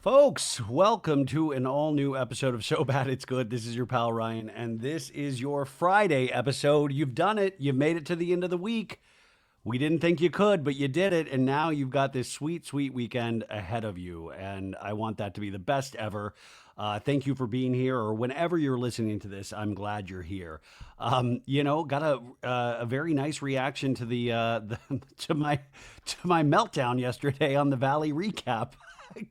Folks, welcome to an all new episode of So Bad It's Good. This is your pal Ryan, and this is your Friday episode. You've done it. You've made it to the end of the week. We didn't think you could, but you did it. And now you've got this sweet, sweet weekend ahead of you. And I want that to be the best ever. Thank you for being here, or whenever you're listening to this. I'm glad you're here. Got a very nice reaction to the to my meltdown yesterday on the Valley recap.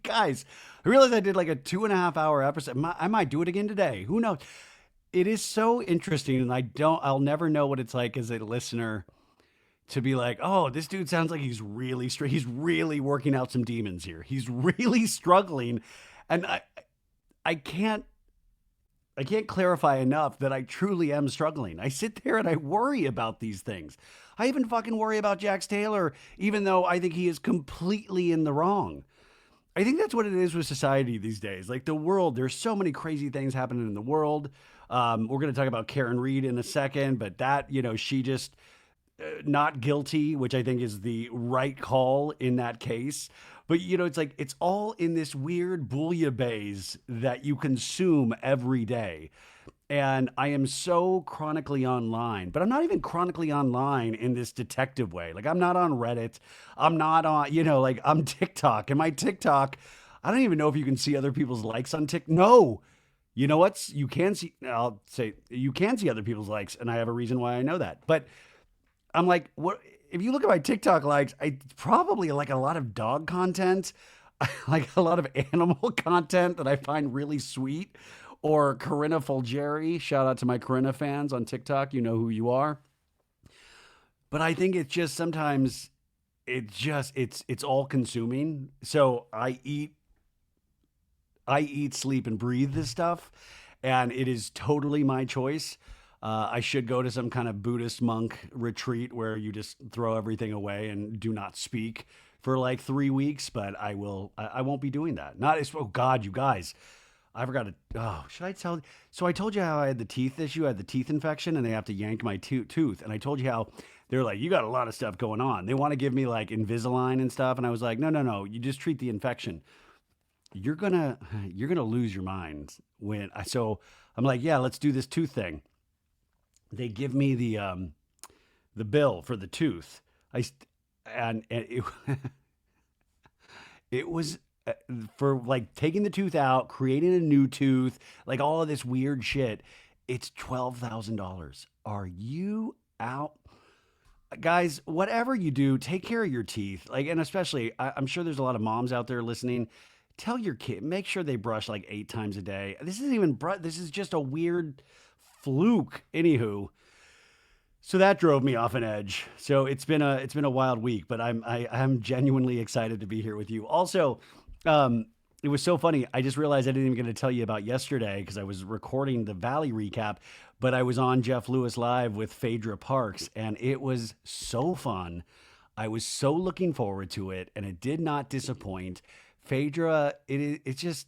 Guys, I realized I did like a 2.5 hour episode. I might do it again today. Who knows? It is so interesting, and I'll never know what it's like as a listener to be like, oh, this dude sounds like he's really he's really working out some demons here. He's really struggling, and I can't clarify enough that I truly am struggling. I sit there and I worry about these things. I even fucking worry about Jax Taylor, even though I think he is completely in the wrong. I think that's what it is with society these days. Like the world, there's so many crazy things happening in the world. We're going to talk about Karen Reed in a second, but she just not guilty, which I think is the right call in that case. But it's like it's all in this weird bouillabaisse that you consume every day. And I am so chronically online, but I'm not even chronically online in this detective way. Like I'm not on Reddit. I'm not on, like I'm TikTok. And my TikTok, I don't even know if you can see other people's likes on TikTok. No. You know what? You can see, I'll say you can see other people's likes, and I have a reason why I know that. But I'm like, what if you look at my TikTok likes, I probably like a lot of dog content, like a lot of animal content that I find really sweet. Or Corinna Folgeri, shout out to my Corinna fans on TikTok, you know who you are. But I think it's just sometimes it's all consuming. So I eat, sleep, and breathe this stuff, and it is totally my choice. I should go to some kind of Buddhist monk retreat where you just throw everything away and do not speak for like 3 weeks, but I will. I won't be doing that. Not as oh God, you guys. I forgot to. Oh, should I tell? So I told you how I had the teeth issue. I had the teeth infection, and they have to yank my tooth. And I told you how they're like, you got a lot of stuff going on. They want to give me like Invisalign and stuff, and I was like, no, no, no. You just treat the infection. You're gonna lose your mind when I. So I'm like, yeah, let's do this tooth thing. They give me the bill for the tooth. And it was for like taking the tooth out, creating a new tooth, like all of this weird shit. It's $12,000. Are you out? Guys, whatever you do, take care of your teeth. Like, and especially, I'm sure there's a lot of moms out there listening. Tell your kid, make sure they brush like 8 times a day. This isn't even, this is just a weird fluke. Anywho, so that drove me off an edge. So it's been a wild week, but I'm genuinely excited to be here with you. Also, it was so funny. I just realized I didn't even get to tell you about yesterday because I was recording the Valley recap, but I was on Jeff Lewis Live with Phaedra Parks, and it was so fun. I was so looking forward to it, and it did not disappoint. Phaedra, it's just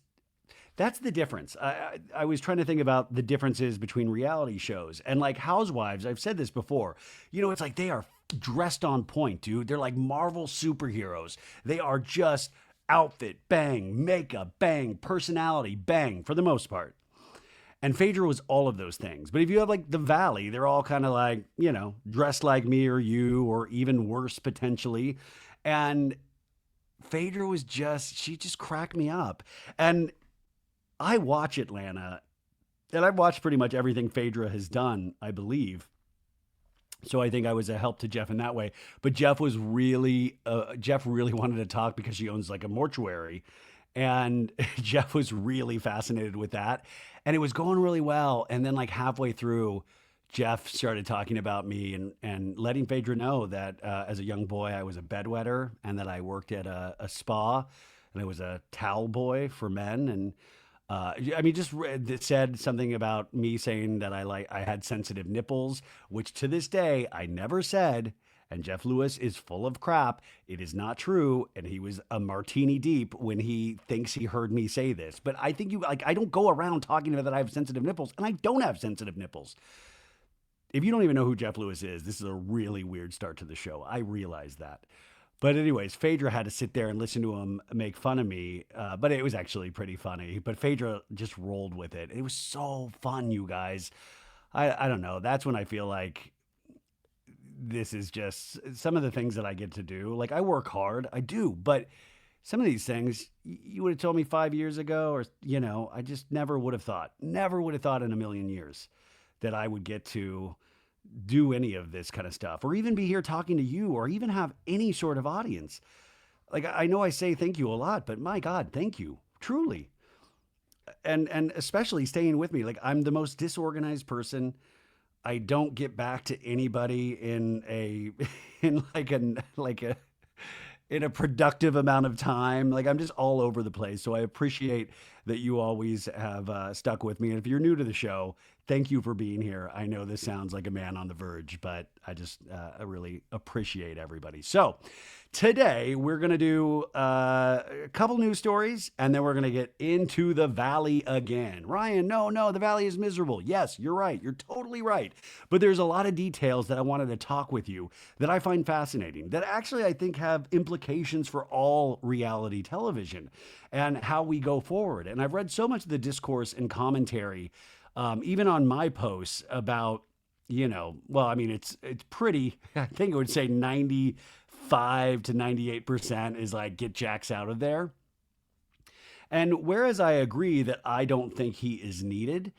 that's the difference. I was trying to think about the differences between reality shows and like Housewives. I've said this before. It's like they are dressed on point, dude. They're like Marvel superheroes. They are just outfit, bang, makeup, bang, personality, bang, for the most part. And Phaedra was all of those things. But if you have like the Valley, they're all kind of like, dressed like me or you, or even worse potentially. And Phaedra she just cracked me up. And I watch Atlanta, and I've watched pretty much everything Phaedra has done, I believe. So I think I was a help to Jeff in that way. But Jeff really wanted to talk because she owns like a mortuary. And Jeff was really fascinated with that. And it was going really well. And then like halfway through, Jeff started talking about me and letting Phaedra know that as a young boy, I was a bedwetter and that I worked at a spa and I was a towel boy for men. And it said something about me saying that I had sensitive nipples, which to this day I never said. And Jeff Lewis is full of crap. It is not true. And he was a martini deep when he thinks he heard me say this. But I think I don't go around talking about that I have sensitive nipples, and I don't have sensitive nipples. If you don't even know who Jeff Lewis is, this is a really weird start to the show. I realize that. But anyways, Phaedra had to sit there and listen to him make fun of me, but it was actually pretty funny. But Phaedra just rolled with it. It was so fun, you guys. I don't know. That's when I feel like this is just some of the things that I get to do. Like I work hard, I do, but some of these things you would have told me 5 years ago, or I just never would have thought in a million years that I would get to do any of this kind of stuff, or even be here talking to you, or even have any sort of audience. Like I know I say thank you a lot, but my God, thank you truly, and especially staying with me. Like I'm the most disorganized person. I don't get back to anybody in a in like a in a productive amount of time. Like I'm just all over the place. So I appreciate that you always have stuck with me. And if you're new to the show, thank you for being here. I know this sounds like a man on the verge, but I really appreciate everybody. So today we're going to do a couple news stories, and then we're going to get into the Valley again. Ryan, no, the Valley is miserable. Yes, you're right. You're totally right. But there's a lot of details that I wanted to talk with you that I find fascinating, that actually I think have implications for all reality television and how we go forward. And I've read so much of the discourse and commentary, even on my posts about, well, I mean, it's pretty, I think I would say 95 to 98% is like, get Jax out of there. And whereas I agree that I don't think he is needed,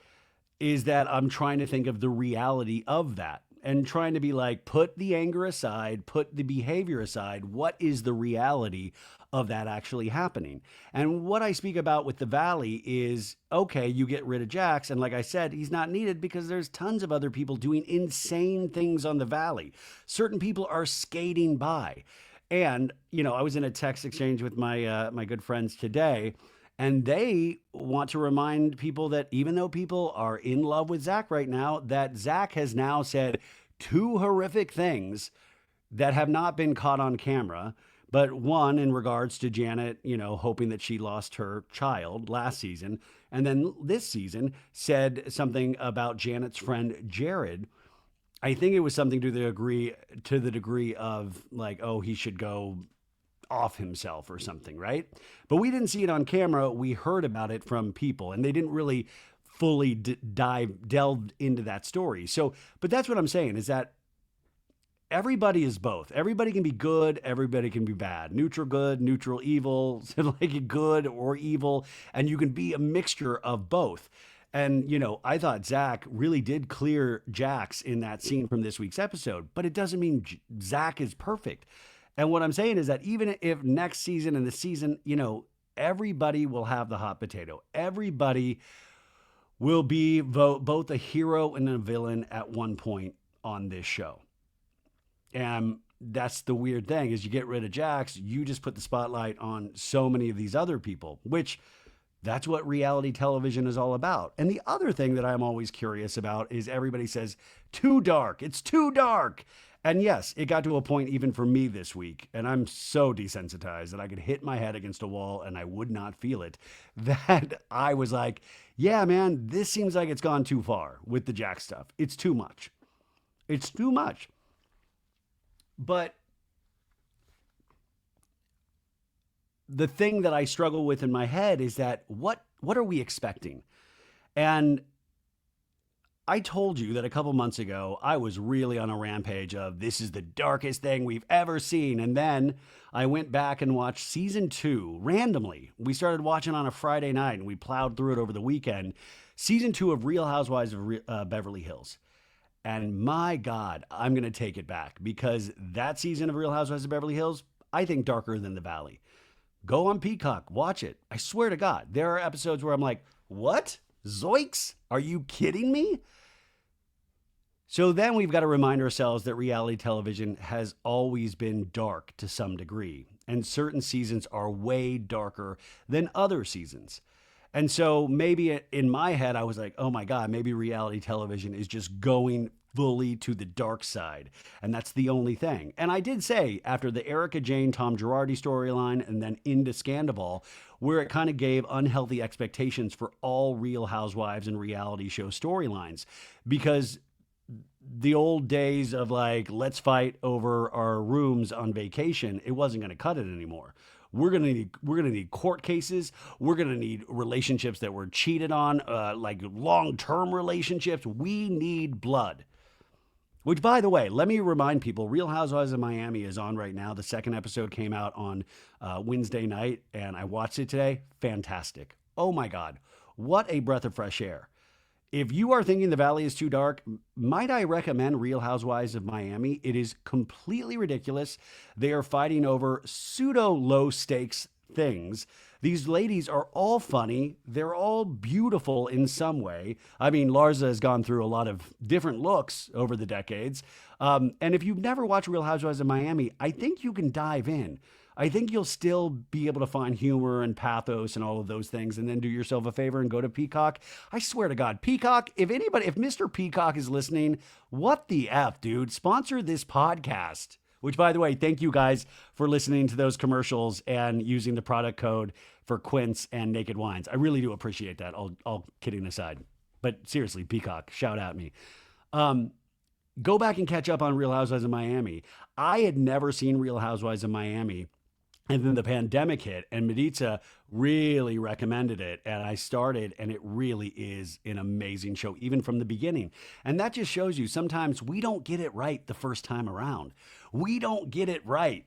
is that I'm trying to think of the reality of that and trying to be like, put the anger aside, put the behavior aside. What is the reality of that actually happening? And what I speak about with the Valley is, okay, you get rid of Jax. And like I said, he's not needed because there's tons of other people doing insane things on the Valley. Certain people are skating by. And, I was in a text exchange with my good friends today, and they want to remind people that even though people are in love with Zach right now, that Zach has now said two horrific things that have not been caught on camera. But one in regards to Janet, hoping that she lost her child last season. And then this season said something about Janet's friend Jared. I think it was something to the degree of like, oh, he should go off himself or something, right? But we didn't see it on camera. We heard about it from people, and they didn't really fully delve into that story. So, but that's what I'm saying is that everybody is both. Everybody can be good. Everybody can be bad. Neutral good, neutral evil, like good or evil. And you can be a mixture of both. And, I thought Zach really did clear Jax in that scene from this week's episode, but it doesn't mean Zach is perfect. And what I'm saying is that even if next season and the season, everybody will have the hot potato. Everybody will be both a hero and a villain at one point on this show. And that's the weird thing is you get rid of Jax, you just put the spotlight on so many of these other people, which that's what reality television is all about. And the other thing that I'm always curious about is everybody says, too dark. It's too dark. And yes, it got to a point even for me this week, and I'm so desensitized that I could hit my head against a wall and I would not feel it, that I was like, yeah, man, this seems like it's gone too far with the Jack stuff. It's too much. It's too much. But the thing that I struggle with in my head is that what are we expecting? And I told you that a couple months ago, I was really on a rampage of this is the darkest thing we've ever seen. And then I went back and watched season 2 randomly. We started watching on a Friday night and we plowed through it over the weekend. Season 2 of Real Housewives of Beverly Hills. And my God, I'm going to take it back because that season of Real Housewives of Beverly Hills, I think darker than the Valley. Go on Peacock, watch it. I swear to God, there are episodes where I'm like, what? Zoinks? Are you kidding me? So then we've got to remind ourselves that reality television has always been dark to some degree, and certain seasons are way darker than other seasons. And so maybe in my head, I was like, oh my God, maybe reality television is just going fully to the dark side. And that's the only thing. And I did say after the Erica Jane, Tom Girardi storyline and then into Scandal, where it kind of gave unhealthy expectations for all Real Housewives and reality show storylines, because the old days of like, let's fight over our rooms on vacation, it wasn't going to cut it anymore. We're gonna need court cases. We're gonna need relationships that were cheated on, like long-term relationships. We need blood. Which, by the way, let me remind people, Real Housewives of Miami is on right now. The second episode came out on Wednesday night, and I watched it today. Fantastic. Oh my God. What a breath of fresh air. If you are thinking the valley is too dark, might I recommend Real Housewives of Miami? It is completely ridiculous. They are fighting over pseudo low stakes things. These ladies are all funny. They're all beautiful in some way. I mean, Larsa has gone through a lot of different looks over the decades. And if you've never watched Real Housewives of Miami, I think you can dive in. I think you'll still be able to find humor and pathos and all of those things, and then do yourself a favor and go to Peacock. I swear to God, Peacock, if Mr. Peacock is listening, what the F, dude? Sponsor this podcast. Which, by the way, thank you guys for listening to those commercials and using the product code for Quince and Naked Wines. I really do appreciate that, all kidding aside. But seriously, Peacock, shout out me. Go back and catch up on Real Housewives of Miami. I had never seen Real Housewives of Miami. And then the pandemic hit, and Maritza really recommended it. And I started, and it really is an amazing show, even from the beginning. And that just shows you sometimes we don't get it right the first time around. We don't get it right,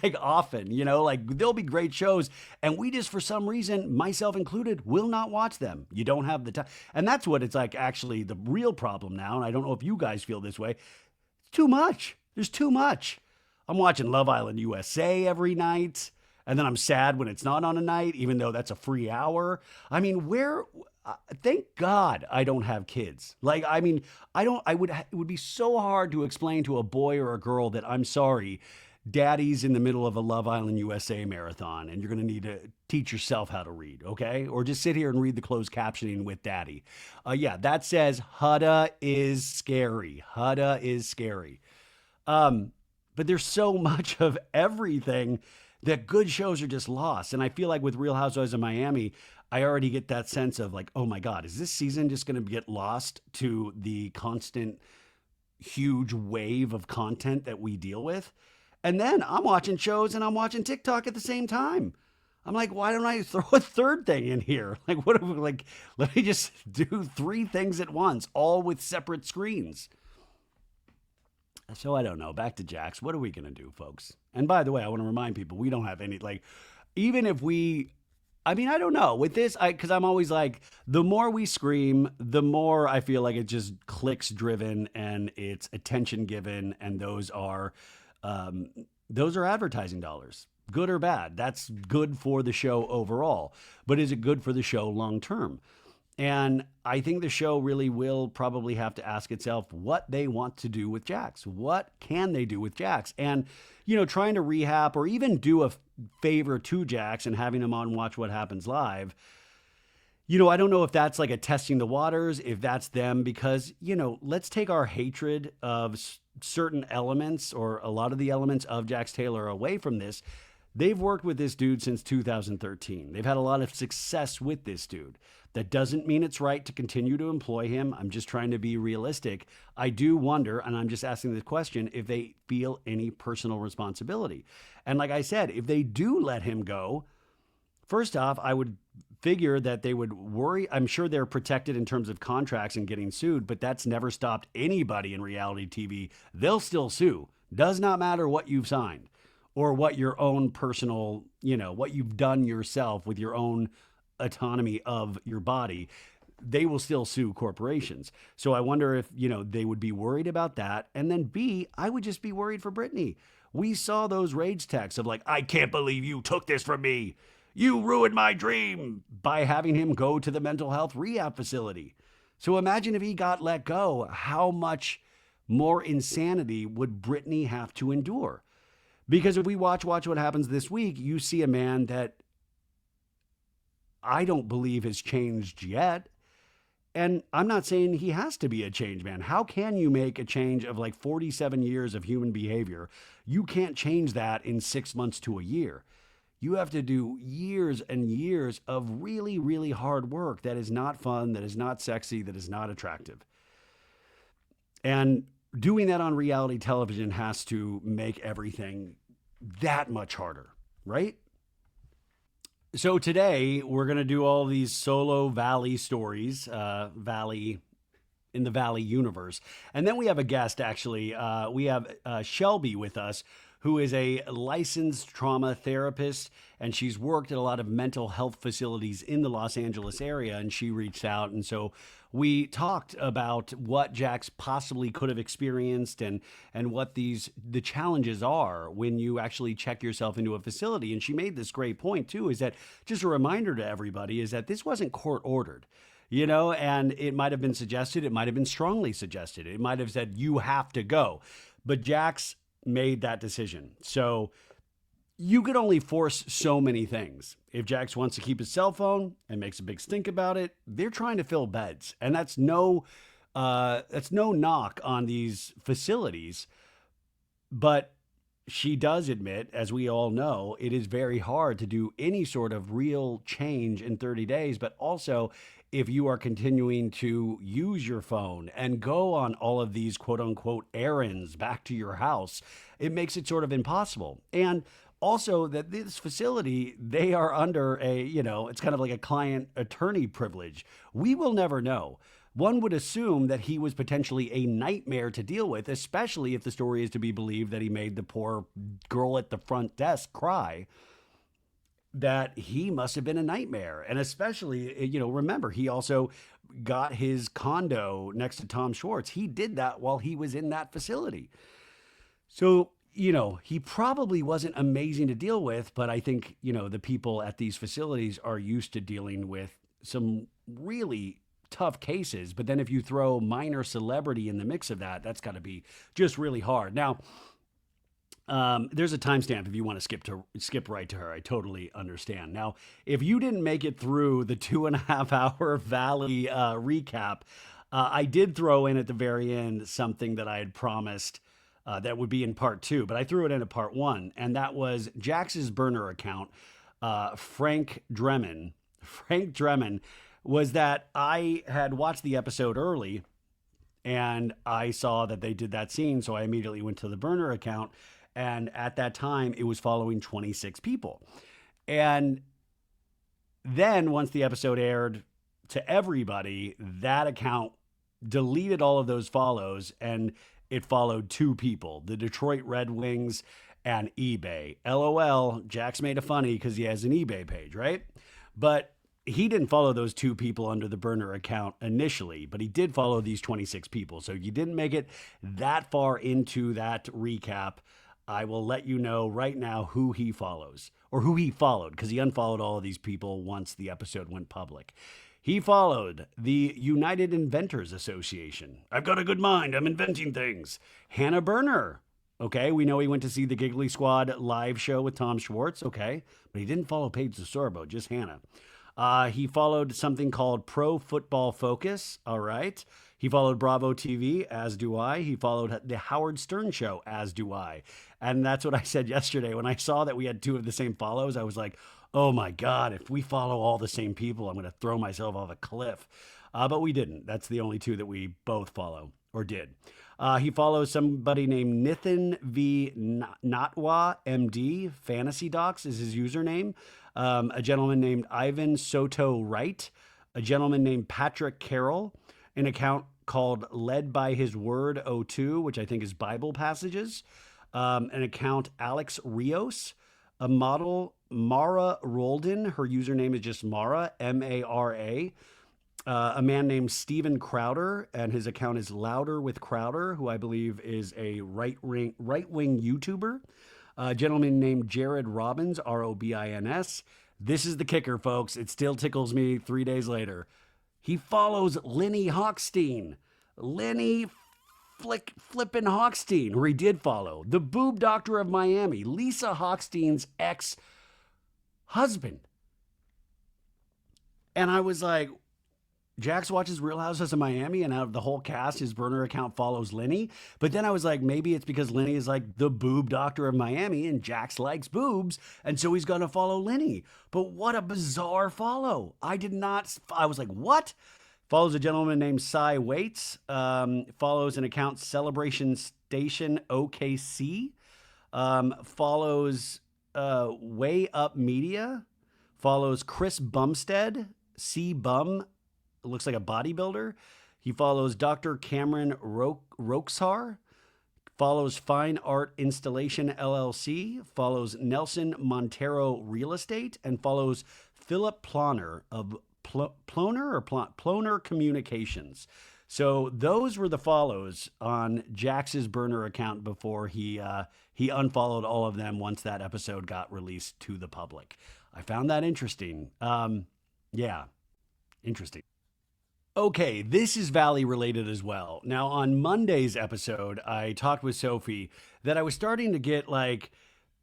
like often, like there'll be great shows, and we just, for some reason, myself included, will not watch them. You don't have the time. And that's what it's like, actually, the real problem now. And I don't know if you guys feel this way. It's too much. There's too much. I'm watching Love Island USA every night, and then I'm sad when it's not on a night, even though that's a free hour. I mean, thank God I don't have kids. Like, I mean, it would be so hard to explain to a boy or a girl that, I'm sorry, daddy's in the middle of a Love Island USA marathon, and you're going to need to teach yourself how to read, okay? Or just sit here and read the closed captioning with daddy. Yeah, that says Hudda is scary. Hudda is scary. But there's so much of everything that good shows are just lost. And I feel like with Real Housewives of Miami, I already get that sense of like, oh my God, is this season just going to get lost to the constant, huge wave of content that we deal with? And then I'm watching shows and I'm watching TikTok at the same time. I'm like, why don't I throw a third thing in here? Like, let me just do three things at once, all with separate screens. So I don't know. Back to Jax. What are we going to do, folks? And by the way, I want to remind people, we don't have any, like, even if we, I mean, I don't know. With this, because I'm always like, the more we scream, the more I feel like it just clicks driven and it's attention given. And those are advertising dollars, good or bad. That's good for the show overall. But is it good for the show long term? And I think the show really will probably have to ask itself what they want to do with Jax. What can they do with Jax? And, trying to rehab or even do a favor to Jax and having him on Watch What Happens Live, I don't know if that's like a testing the waters, if that's them, because, let's take our hatred of certain elements or a lot of the elements of Jax Taylor away from this. They've worked with this dude since 2013. They've had a lot of success with this dude. That doesn't mean it's right to continue to employ him. I'm just trying to be realistic. I do wonder, and I'm just asking the question, if they feel any personal responsibility. And like I said, if they do let him go, first off, I would figure that they would worry. I'm sure they're protected in terms of contracts and getting sued, but that's never stopped anybody in reality TV. They'll still sue. Does not matter what you've signed or what your own personal, what you've done yourself with your own autonomy of your body. They will still sue corporations. So I wonder if, they would be worried about that. And then B, I would just be worried for Britney. We saw those rage texts of like, I can't believe you took this from me. You ruined my dream by having him go to the mental health rehab facility. So imagine if he got let go, how much more insanity would Britney have to endure? Because if we watch What Happens This Week, you see a man that I don't believe has changed yet. And I'm not saying he has to be a change man. How can you make a change of like 47 years of human behavior? You can't change that in 6 months to a year. You have to do years and years of really, really hard work that is not fun, that is not sexy, that is not attractive. And doing that on reality television has to make everything that much harder, right? So today we're going to do all these solo Valley stories, Valley in the Valley universe. And then we have a guest, actually. We have Shelby with us, who is a licensed trauma therapist, and she's worked at a lot of mental health facilities in the Los Angeles area. And she reached out. And so we talked about what Jax possibly could have experienced and what the challenges are when you actually check yourself into a facility. And she made this great point too, is that just a reminder to everybody is that this wasn't court ordered, and it might have been suggested, it might have been strongly suggested, it might have said you have to go, but Jax made that decision. So you could only force so many things. If Jax wants to keep his cell phone and makes a big stink about it, they're trying to fill beds, and that's no knock on these facilities, but she does admit, as we all know, it is very hard to do any sort of real change in 30 days. But also, if you are continuing to use your phone and go on all of these quote unquote errands back to your house, it makes it sort of impossible. And also, that this facility, they are under it's kind of like a client attorney privilege. We will never know. One would assume that he was potentially a nightmare to deal with, especially if the story is to be believed that he made the poor girl at the front desk cry, that he must have been a nightmare. And especially, remember, he also got his condo next to Tom Schwartz. He did that while he was in that facility. So, he probably wasn't amazing to deal with, but I think, the people at these facilities are used to dealing with some really tough cases. But then if you throw minor celebrity in the mix of that, that's got to be just really hard. Now, there's a timestamp if you want to skip right to her. I totally understand. Now, if you didn't make it through the 2.5 hour Valley recap, I did throw in at the very end something that I had promised that would be in part two, but I threw it in at part one, and that was Jax's burner account, Frank Dremen. Frank Dremen was that I had watched the episode early and I saw that they did that scene. So I immediately went to the burner account. And at that time, it was following 26 people. And then once the episode aired to everybody, that account deleted all of those follows and it followed two people, the Detroit Red Wings and eBay. LOL, Jax made a funny because he has an eBay page, right? But he didn't follow those two people under the burner account initially, but he did follow these 26 people. So you didn't make it that far into that recap. I will let you know right now who he follows or who he followed, because he unfollowed all of these people once the episode went public. He followed the United Inventors Association. I've got a good mind. I'm inventing things. Hannah Berner. Okay, we know he went to see the Giggly Squad live show with Tom Schwartz. Okay, but he didn't follow Paige DeSorbo, just Hannah. He followed something called Pro Football Focus. All right. He followed Bravo TV, as do I. He followed the Howard Stern Show, as do I. And that's what I said yesterday. When I saw that we had two of the same follows, I was like, oh my God, if we follow all the same people, I'm going to throw myself off a cliff. But we didn't. That's the only two that we both follow, or did. He follows somebody named Nithin V. Natwa, MD. Fantasy Docs is his username. A gentleman named Ivan Soto Wright. A gentleman named Patrick Carroll. An account called Led by His Word O2, which I think is Bible passages. An account Alex Rios. A model Mara Roldan. Her username is just Mara, M-A-R-A. A man named Steven Crowder, and his account is Louder with Crowder, who I believe is a right-wing YouTuber. A gentleman named Jared Robbins, R-O-B-I-N-S. This is the kicker, folks. It still tickles me 3 days later. He follows Lenny Hochstein. Lenny flippin' Hochstein, who he did follow. The boob doctor of Miami, Lisa Hochstein's ex-husband. And I was like, Jax watches Real Housewives of Miami, and out of the whole cast, his burner account follows Lenny. But then I was like, maybe it's because Lenny is like the boob doctor of Miami, and Jax likes boobs, and so he's going to follow Lenny. But what a bizarre follow. I was like, what? Follows a gentleman named Cy Waits. Follows an account Celebration Station OKC. Follows Way Up Media. Follows Chris Bumstead. C Bum. Looks like a bodybuilder. He follows Dr. Cameron Roxar. Follows Fine Art Installation LLC. Follows Nelson Montero Real Estate. And follows Philip Ploner of Ploner Communications. So those were the follows on Jax's burner account before he unfollowed all of them once that episode got released to the public. I found that interesting. Yeah, interesting. Okay, this is Valley related as well. Now, on Monday's episode, I talked with Sophie that I was starting to get like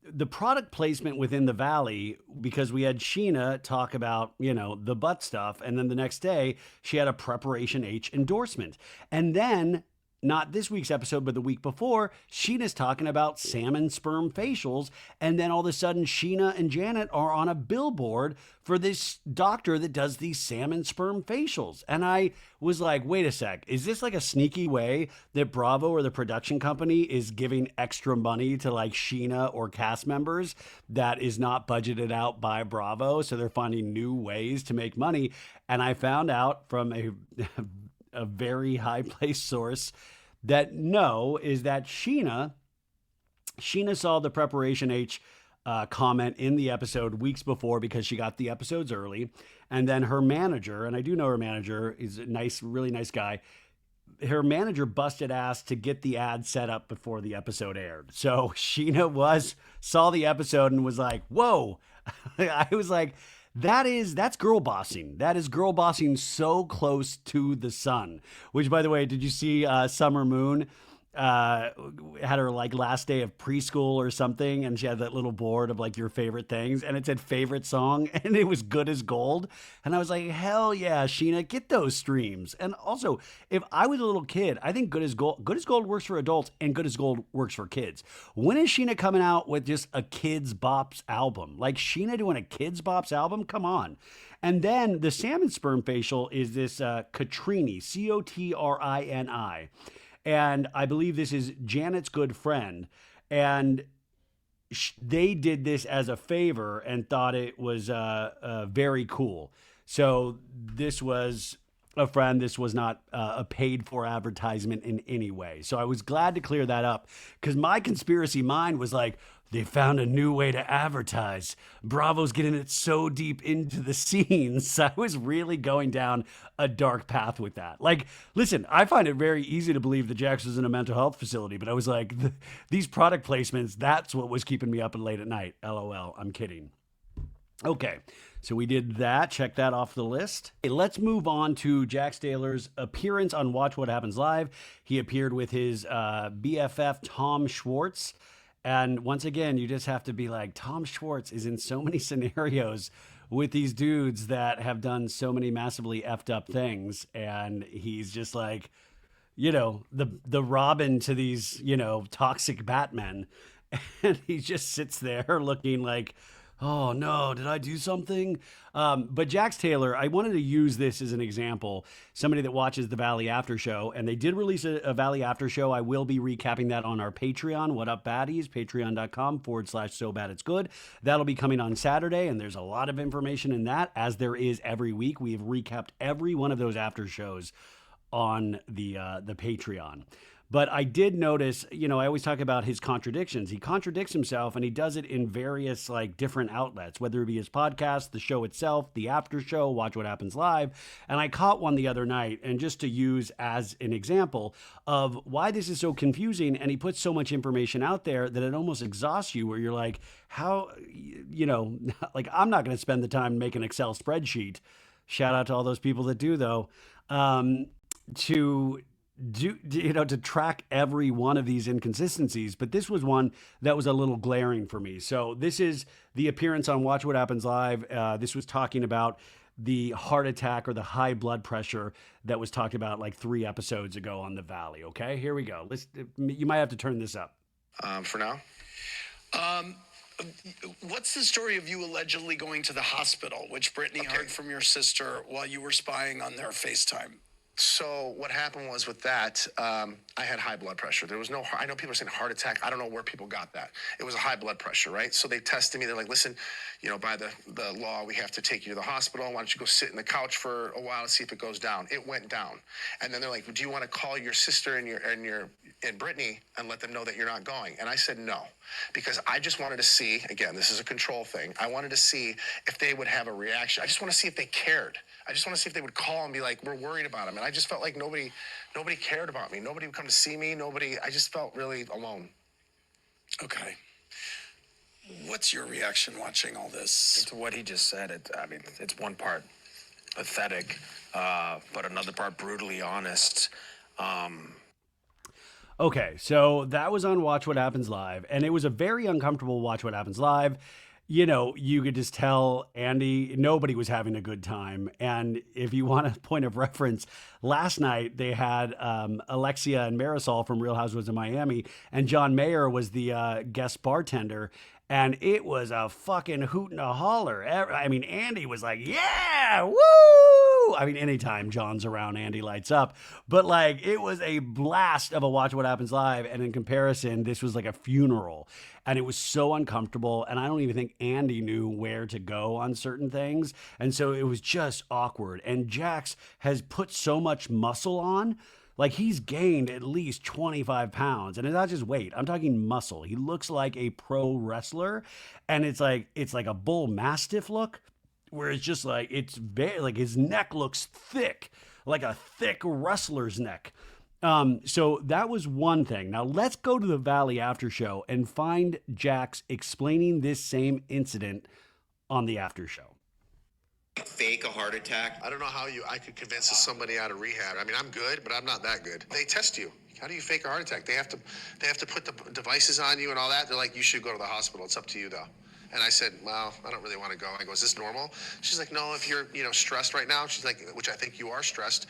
the product placement within the Valley because we had Sheena talk about, the butt stuff. And then the next day, she had a Preparation H endorsement. And then, not this week's episode, but the week before, Sheena's talking about salmon sperm facials. And then all of a sudden, Sheena and Janet are on a billboard for this doctor that does these salmon sperm facials. And I was like, wait a sec, is this like a sneaky way that Bravo or the production company is giving extra money to like Sheena or cast members that is not budgeted out by Bravo? So they're finding new ways to make money. And I found out from a very high placed source that Sheena saw the Preparation H comment in the episode weeks before because she got the episodes early. And then her manager, and I do know her manager is a nice, really nice guy. Her manager busted ass to get the ad set up before the episode aired. So Sheena saw the episode and was like, whoa. I was like, that's girl bossing. That is girl bossing so close to the sun. Which, by the way, did you see Summer Moon had her like last day of preschool or something, and she had that little board of like your favorite things, and it said favorite song, and it was Good as Gold. And I was like, hell yeah, Sheena, get those streams. And also, if I was a little kid, I think Good as Gold works for adults, and Good as Gold works for kids. When is Sheena coming out with just a Kids Bops album? Like Sheena doing a Kids Bops album? Come on. And then the salmon sperm facial is this Cotrini, Cotrini. And I believe this is Janet's good friend. And they did this as a favor and thought it was very cool. So this was a friend. This was not a paid for advertisement in any way. So I was glad to clear that up because my conspiracy mind was like, they found a new way to advertise. Bravo's getting it so deep into the scenes. I was really going down a dark path with that. Like, listen, I find it very easy to believe that Jax was in a mental health facility, but I was like, these product placements, that's what was keeping me up late at night. LOL, I'm kidding. Okay, so we did that. Check that off the list. Okay, let's move on to Jax Taylor's appearance on Watch What Happens Live. He appeared with his BFF, Tom Schwartz. And once again, you just have to be like, Tom Schwartz is in so many scenarios with these dudes that have done so many massively effed up things. And he's just like, the Robin to these, toxic Batmen. And he just sits there looking like, oh no, did I do something? But Jax Taylor, I wanted to use this as an example. Somebody that watches the Valley After Show, and they did release a Valley After Show. I will be recapping that on our Patreon, What Up Baddies, patreon.com/SoBadIt'sGood. That'll be coming on Saturday, and there's a lot of information in that, as there is every week. We have recapped every one of those after shows on the Patreon. But I did notice, I always talk about his contradictions. He contradicts himself, and he does it in various different outlets, whether it be his podcast, the show itself, the after show, Watch What Happens Live. And I caught one the other night, and just to use as an example of why this is so confusing, and he puts so much information out there that it almost exhausts you, where you're like, how, I'm not going to spend the time to make an Excel spreadsheet. Shout out to all those people that do, though, to track every one of these inconsistencies. But this was one that was a little glaring for me. So this is the appearance on Watch What Happens Live. This was talking about the heart attack or the high blood pressure that was talked about like 3 episodes ago on the Valley. Okay, here we go. You might have to turn this up. For now. What's the story of you allegedly going to the hospital, which Britney heard from your sister while you were spying on their FaceTime? So what happened was with that, I had high blood pressure. There was no, I know people are saying heart attack. I don't know where people got that. It was a high blood pressure, right? So they tested me. They're like, listen, by the law, we have to take you to the hospital. Why don't you go sit in the couch for a while to see if it goes down? It went down. And then they're like, do you want to call your sister and Britney and let them know that you're not going? And I said no, because I just wanted to see, again, this is a control thing. I wanted to see if they would have a reaction. I just want to see if they cared. I just want to see if they would call and be like, we're worried about them. And I just felt like nobody cared about me. Nobody would come to see me. I just felt really alone. Okay. What's your reaction watching all this? To what he just said, it's one part pathetic, but another part brutally honest. Okay, so that was on Watch What Happens Live, and it was a very uncomfortable Watch What Happens Live. You could just tell nobody was having a good time. And if you want a point of reference, last night they had Alexia and Marisol from Real Housewives of Miami, and John Mayer was the guest bartender. And it was a fucking hoot and a holler. I mean, Andy was like, yeah, woo! I mean, anytime John's around, Andy lights up. But like, it was a blast of a Watch What Happens Live. And in comparison, this was like a funeral. And it was so uncomfortable. And I don't even think Andy knew where to go on certain things. And so it was just awkward. And Jax has put so much muscle on. Like, he's gained at least 25 pounds. And it's not just weight. I'm talking muscle. He looks like a pro wrestler. And it's like a bull mastiff look, where it's just like, it's very, like, his neck looks thick, like a thick wrestler's neck. So that was one thing. Now let's go to the Valley after show and find Jax explaining this same incident on the after show. Fake a heart attack. I don't know how I could convince somebody out of rehab. I mean, I'm good, but I'm not that good. They test you. How do you fake a heart attack? They have to put the devices on you and all that. They're like, you should go to the hospital. It's up to you, though. And I said, well, I don't really want to go. I go, is this normal? She's like, no, if you're, stressed right now. She's like, which I think you are stressed,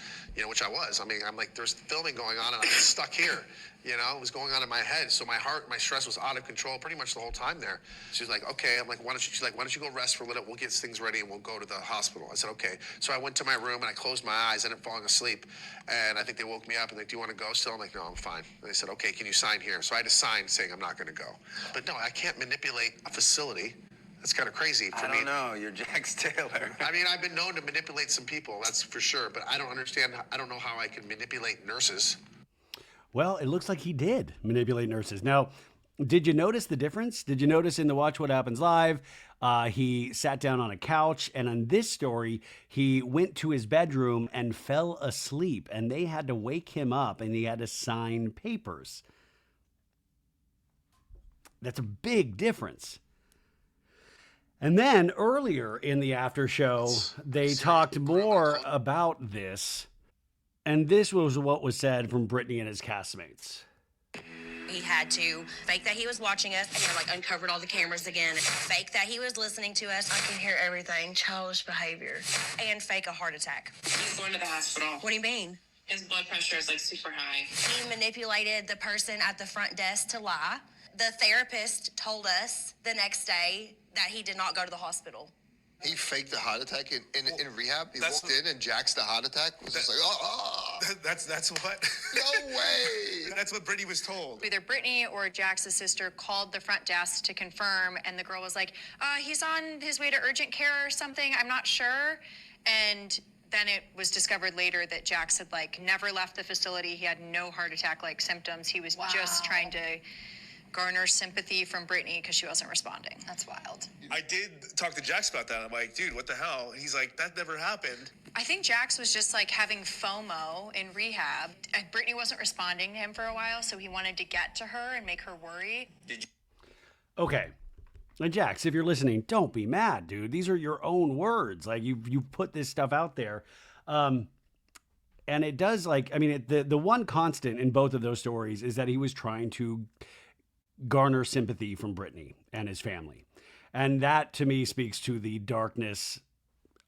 which I was. I mean, I'm like, there's filming going on and I'm stuck here. It was going on in my head. So my stress was out of control pretty much the whole time there. She's like, okay. I'm like, she's like, why don't you go rest for a little? We'll get things ready and we'll go to the hospital. I said, okay. So I went to my room and I closed my eyes. I ended up falling asleep. And I think they woke me up and like, do you want to go still? I'm like, no, I'm fine. And they said, okay, can you sign here? So I had to sign saying I'm not going to go. But no, I can't manipulate a facility. That's kind of crazy for me. I don't know. You're Jax Taylor. I mean, I've been known to manipulate some people, that's for sure. But I don't understand. I don't know how I can manipulate nurses. Well, it looks like he did manipulate nurses. Now, did you notice the difference? Did you notice in the Watch What Happens Live, he sat down on a couch, and on this story, he went to his bedroom and fell asleep, and they had to wake him up, and he had to sign papers. That's a big difference. And then earlier in the after show, they talked more about this. And this was what was said from Britney and his castmates. He had to fake that he was watching us, uncovered all the cameras again, fake that he was listening to us. I can hear everything, childish behavior, and fake a heart attack. He's going to the hospital. What do you mean? His blood pressure is super high. He manipulated the person at the front desk to lie. The therapist told us the next day that he did not go to the hospital. He faked a heart attack in rehab. He walked in and Jax the heart attack was just like, oh. That's what. No way. That's what Britney was told. Either Britney or Jax's sister called the front desk to confirm, and the girl was like, he's on his way to urgent care or something. I'm not sure. And then it was discovered later that Jax had never left the facility. He had no heart attack symptoms. He was just trying to garner sympathy from Britney because she wasn't responding. That's wild. I did talk to Jax about that. I'm like, dude, what the hell? And he's like, that never happened. I think Jax was just having FOMO in rehab. Britney wasn't responding to him for a while, so he wanted to get to her and make her worry. Okay. And Jax, if you're listening, don't be mad, dude. These are your own words. You put this stuff out there. And it does the one constant in both of those stories is that he was trying to garner sympathy from Britney and his family. And that to me speaks to the darkness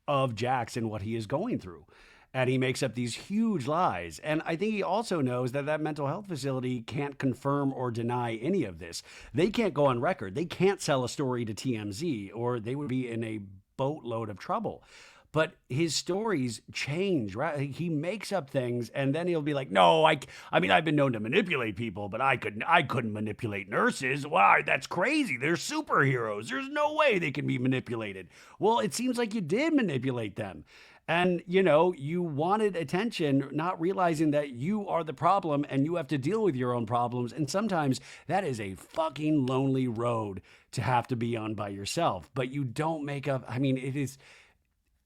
of Jax and what he is going through. and he makes up these huge lies. And I think he also knows that that mental health facility can't confirm or deny any of this. They can't go on record. They can't sell a story to TMZ, or they would be in a boatload of trouble. But his stories change, right? He makes up things, and then he'll be like, "No, I mean, I've been known to manipulate people, but I couldn't manipulate nurses. Why? That's crazy. They're superheroes. There's no way they can be manipulated." Well, it seems like you did manipulate them. And, you wanted attention, not realizing that you are the problem and you have to deal with your own problems. And sometimes that is a fucking lonely road to have to be on by yourself. But you don't make up. I mean,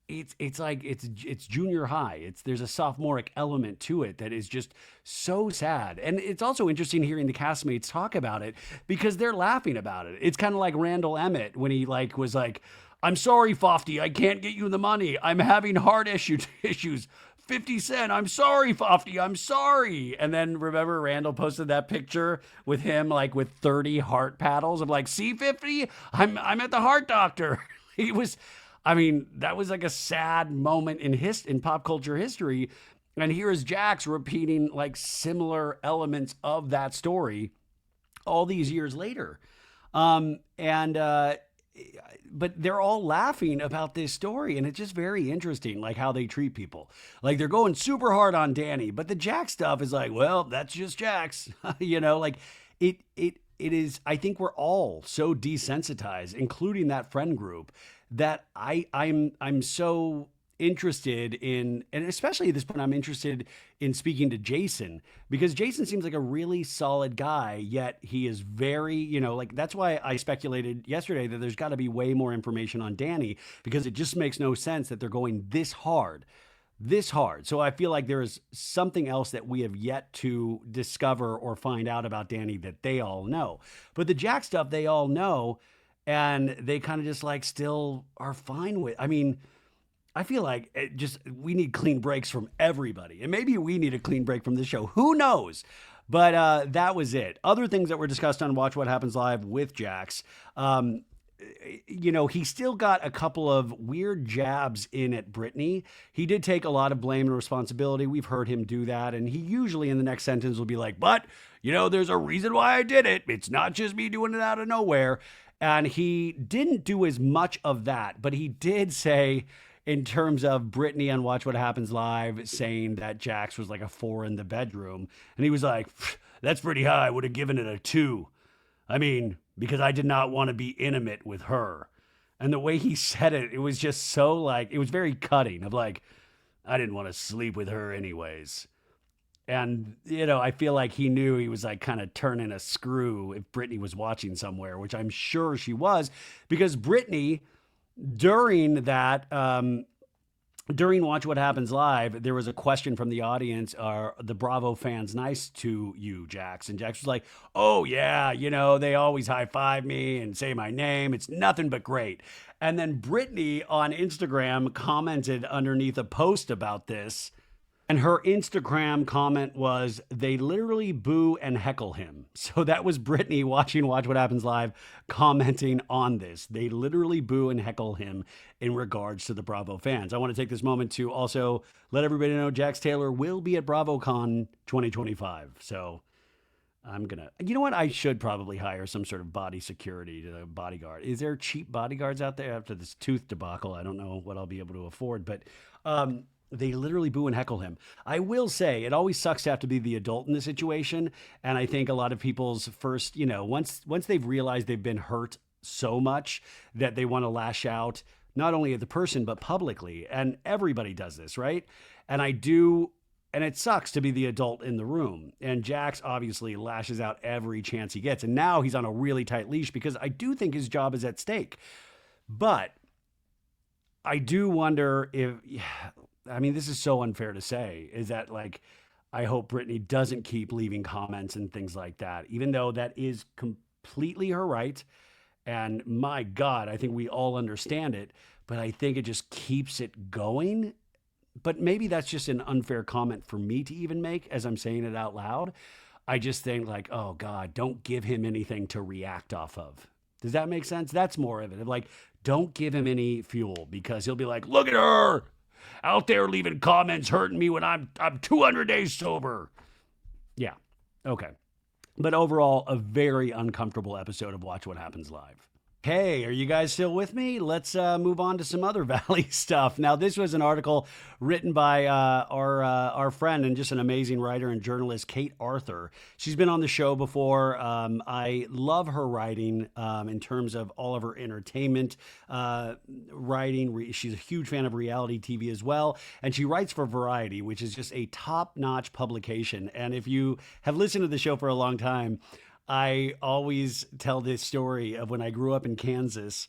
it's like it's junior high. There's a sophomoric element to it that is just so sad. And it's also interesting hearing the castmates talk about it because they're laughing about it. It's kind of like Randall Emmett when he was like, "I'm sorry, Fofty, I can't get you the money. I'm having heart issues. 50 Cent, I'm sorry, Fofty, I'm sorry." And then remember Randall posted that picture with him like with 30 heart paddles of like, "See, 50, I'm at the heart doctor." That was like a sad moment in pop culture history. And here is Jax repeating like similar elements of that story all these years later. But they're all laughing about this story, and it's just very interesting, like how they treat people. Like they're going super hard on Danny, but the Jax stuff is like, well, that's just Jax, like it is. I think we're all so desensitized, including that friend group, that I'm so interested in, and especially at this point, I'm interested in speaking to Jason, because Jason seems like a really solid guy, yet he is very, that's why I speculated yesterday that there's got to be way more information on Danny, because it just makes no sense that they're going this hard. So I feel like there is something else that we have yet to discover or find out about Danny that they all know. But the Jack stuff, they all know, and they kind of just like still are fine with. I mean, I feel like we need clean breaks from everybody. And maybe we need a clean break from this show. Who knows? But that was it. Other things that were discussed on Watch What Happens Live with Jax. He still got a couple of weird jabs in at Britney. He did take a lot of blame and responsibility. We've heard him do that. And he usually in the next sentence will be like, "But, there's a reason why I did it. It's not just me doing it out of nowhere." And he didn't do as much of that, but he did say, in terms of Britney on Watch What Happens Live, saying that Jax was like a 4 in the bedroom. And he was like, "That's pretty high. I would have given it a 2. I mean, because I did not want to be intimate with her." And the way he said it, it was just so like, it was very cutting of like, "I didn't want to sleep with her anyways." And, I feel like he knew he was like kind of turning a screw if Britney was watching somewhere, which I'm sure she was, because Britney, during that, during Watch What Happens Live, there was a question from the audience, "Are the Bravo fans nice to you, Jax?" And Jax was like, "Oh yeah, they always high five me and say my name. It's nothing but great." And then Britney on Instagram commented underneath a post about this. And her Instagram comment was, "They literally boo and heckle him." So that was Britney watching Watch What Happens Live commenting on this. They literally boo and heckle him in regards to the Bravo fans. I want to take this moment to also let everybody know Jax Taylor will be at BravoCon 2025. So I'm going to, you know what? I should probably hire some sort of body security to bodyguard. Is there cheap bodyguards out there after this tooth debacle? I don't know what I'll be able to afford, but, they literally boo and heckle him. I will say it always sucks to have to be the adult in the situation. And I think a lot of people's first, once they've realized they've been hurt so much that they want to lash out, not only at the person, but publicly. And everybody does this, right? And it sucks to be the adult in the room. And Jax obviously lashes out every chance he gets. And now he's on a really tight leash because I do think his job is at stake. But I do wonder if, this is so unfair to say, is that like, I hope Britney doesn't keep leaving comments and things like that, even though that is completely her right. And my God, I think we all understand it, but I think it just keeps it going. But maybe that's just an unfair comment for me to even make as I'm saying it out loud. I just think like, oh God, don't give him anything to react off of. Does that make sense? That's more of it. Like, don't give him any fuel, because he'll be like, "Look at her. out there leaving comments hurting me when I'm 200 days sober. Yeah. Okay. But overall, a very uncomfortable episode of Watch What Happens Live. Hey, are you guys still with me? Let's move on to some other Valley stuff. Now, this was an article written by our friend and just an amazing writer and journalist, Kate Arthur. She's been on the show before. I love her writing in terms of all of her entertainment writing. She's a huge fan of reality TV as well. And she writes for Variety, which is just a top-notch publication. And if you have listened to the show for a long time, I always tell this story of when I grew up in Kansas.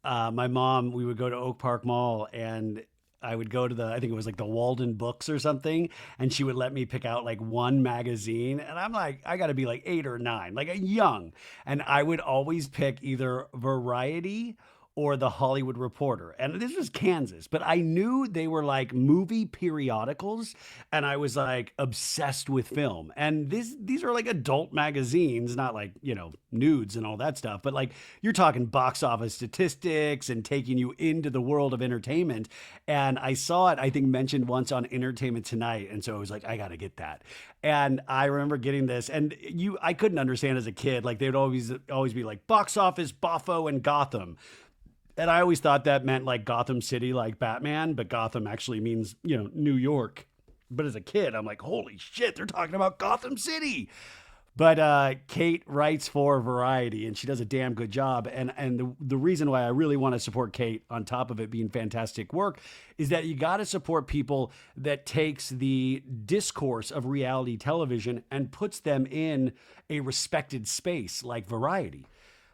My mom, we would go to Oak Park Mall and I would go to I think it was like the Walden Books or something. And she would let me pick out like one magazine. And I'm like, I got to be like 8 or 9, like young. And I would always pick either Variety or the Hollywood Reporter. And this was Kansas, but I knew they were like movie periodicals and I was like obsessed with film. And these are like adult magazines, not like, nudes and all that stuff, but like you're talking box office statistics and taking you into the world of entertainment. And I saw it, I think mentioned once on Entertainment Tonight. And so I was like, I got to get that. And I remember getting this and I couldn't understand as a kid, like they would always be like box office, Boffo and Gotham. And I always thought that meant like Gotham City, like Batman, but Gotham actually means, New York. But as a kid, I'm like, holy shit, they're talking about Gotham City. But Kate writes for Variety and she does a damn good job. And the reason why I really want to support Kate on top of it being fantastic work is that you got to support people that takes the discourse of reality television and puts them in a respected space like Variety.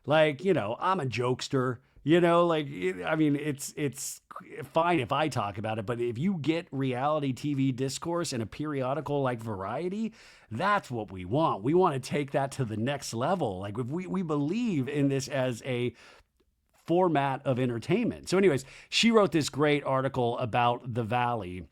Like, I'm a jokester. It's fine if I talk about it, but if you get reality TV discourse in a periodical like Variety, that's what we want. We want to take that to the next level. Like if we believe in this as a format of entertainment. So anyways, she wrote this great article about the Valley.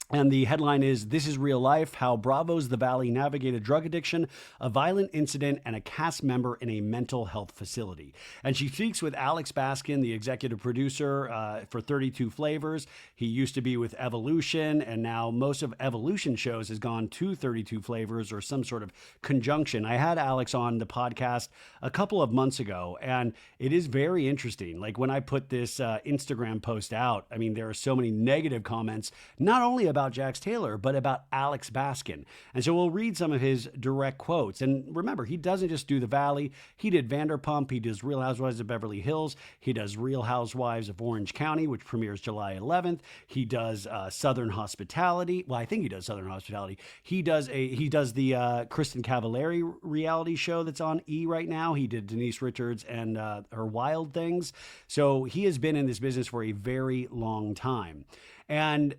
And the headline is, "This is Real Life, How Bravo's The Valley Navigated Drug Addiction, a Violent Incident, and a Cast Member in a Mental Health Facility." And she speaks with Alex Baskin, the executive producer for 32 Flavors. He used to be with Evolution, and now most of Evolution shows has gone to 32 Flavors or some sort of conjunction. I had Alex on the podcast a couple of months ago, and it is very interesting. Like when I put this Instagram post out, I mean, there are so many negative comments, not only about Jax Taylor, but about Alex Baskin. And so we'll read some of his direct quotes. And remember, he doesn't just do The Valley. He did Vanderpump. He does Real Housewives of Beverly Hills. He does Real Housewives of Orange County, which premieres July 11th. He does Southern Hospitality. Well, I think he does Southern Hospitality. He does the Kristen Cavallari reality show that's on E right now. He did Denise Richards and her Wild Things. So he has been in this business for a very long time. And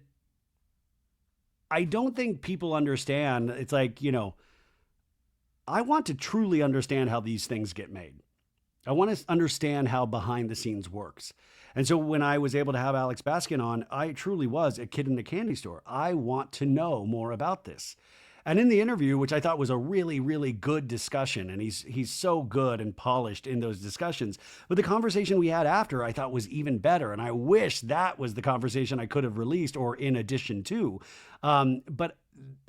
I don't think people understand. It's like, I want to truly understand how these things get made. I want to understand how behind the scenes works. And so when I was able to have Alex Baskin on, I truly was a kid in the candy store. I want to know more about this. And in the interview, which I thought was a really, really good discussion, and he's so good and polished in those discussions, but the conversation we had after I thought was even better. And I wish that was the conversation I could have released or in addition to. But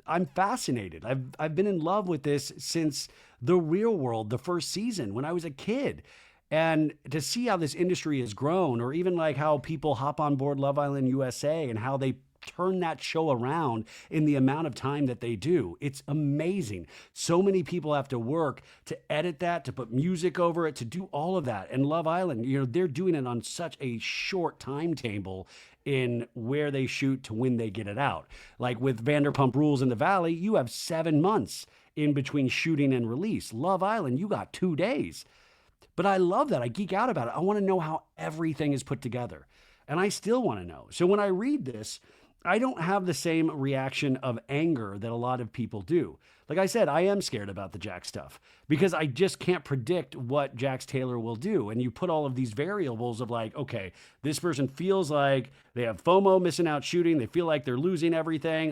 I'm fascinated. I've been in love with this since The Real World, the first season, when I was a kid. And to see how this industry has grown, or even like how people hop on board Love Island USA and how they turn that show around in the amount of time that they do. It's amazing. So many people have to work to edit that, to put music over it, to do all of that. And Love Island, they're doing it on such a short timetable in where they shoot to when they get it out. Like with Vanderpump Rules in the Valley, you have 7 months in between shooting and release. Love Island, you got 2 days. But I love that. I geek out about it. I want to know how everything is put together. And I still want to know. So when I read this, I don't have the same reaction of anger that a lot of people do. Like I said, I am scared about the Jax stuff because I just can't predict what Jax Taylor will do. And you put all of these variables of like, okay, this person feels like they have FOMO, missing out shooting. They feel like they're losing everything,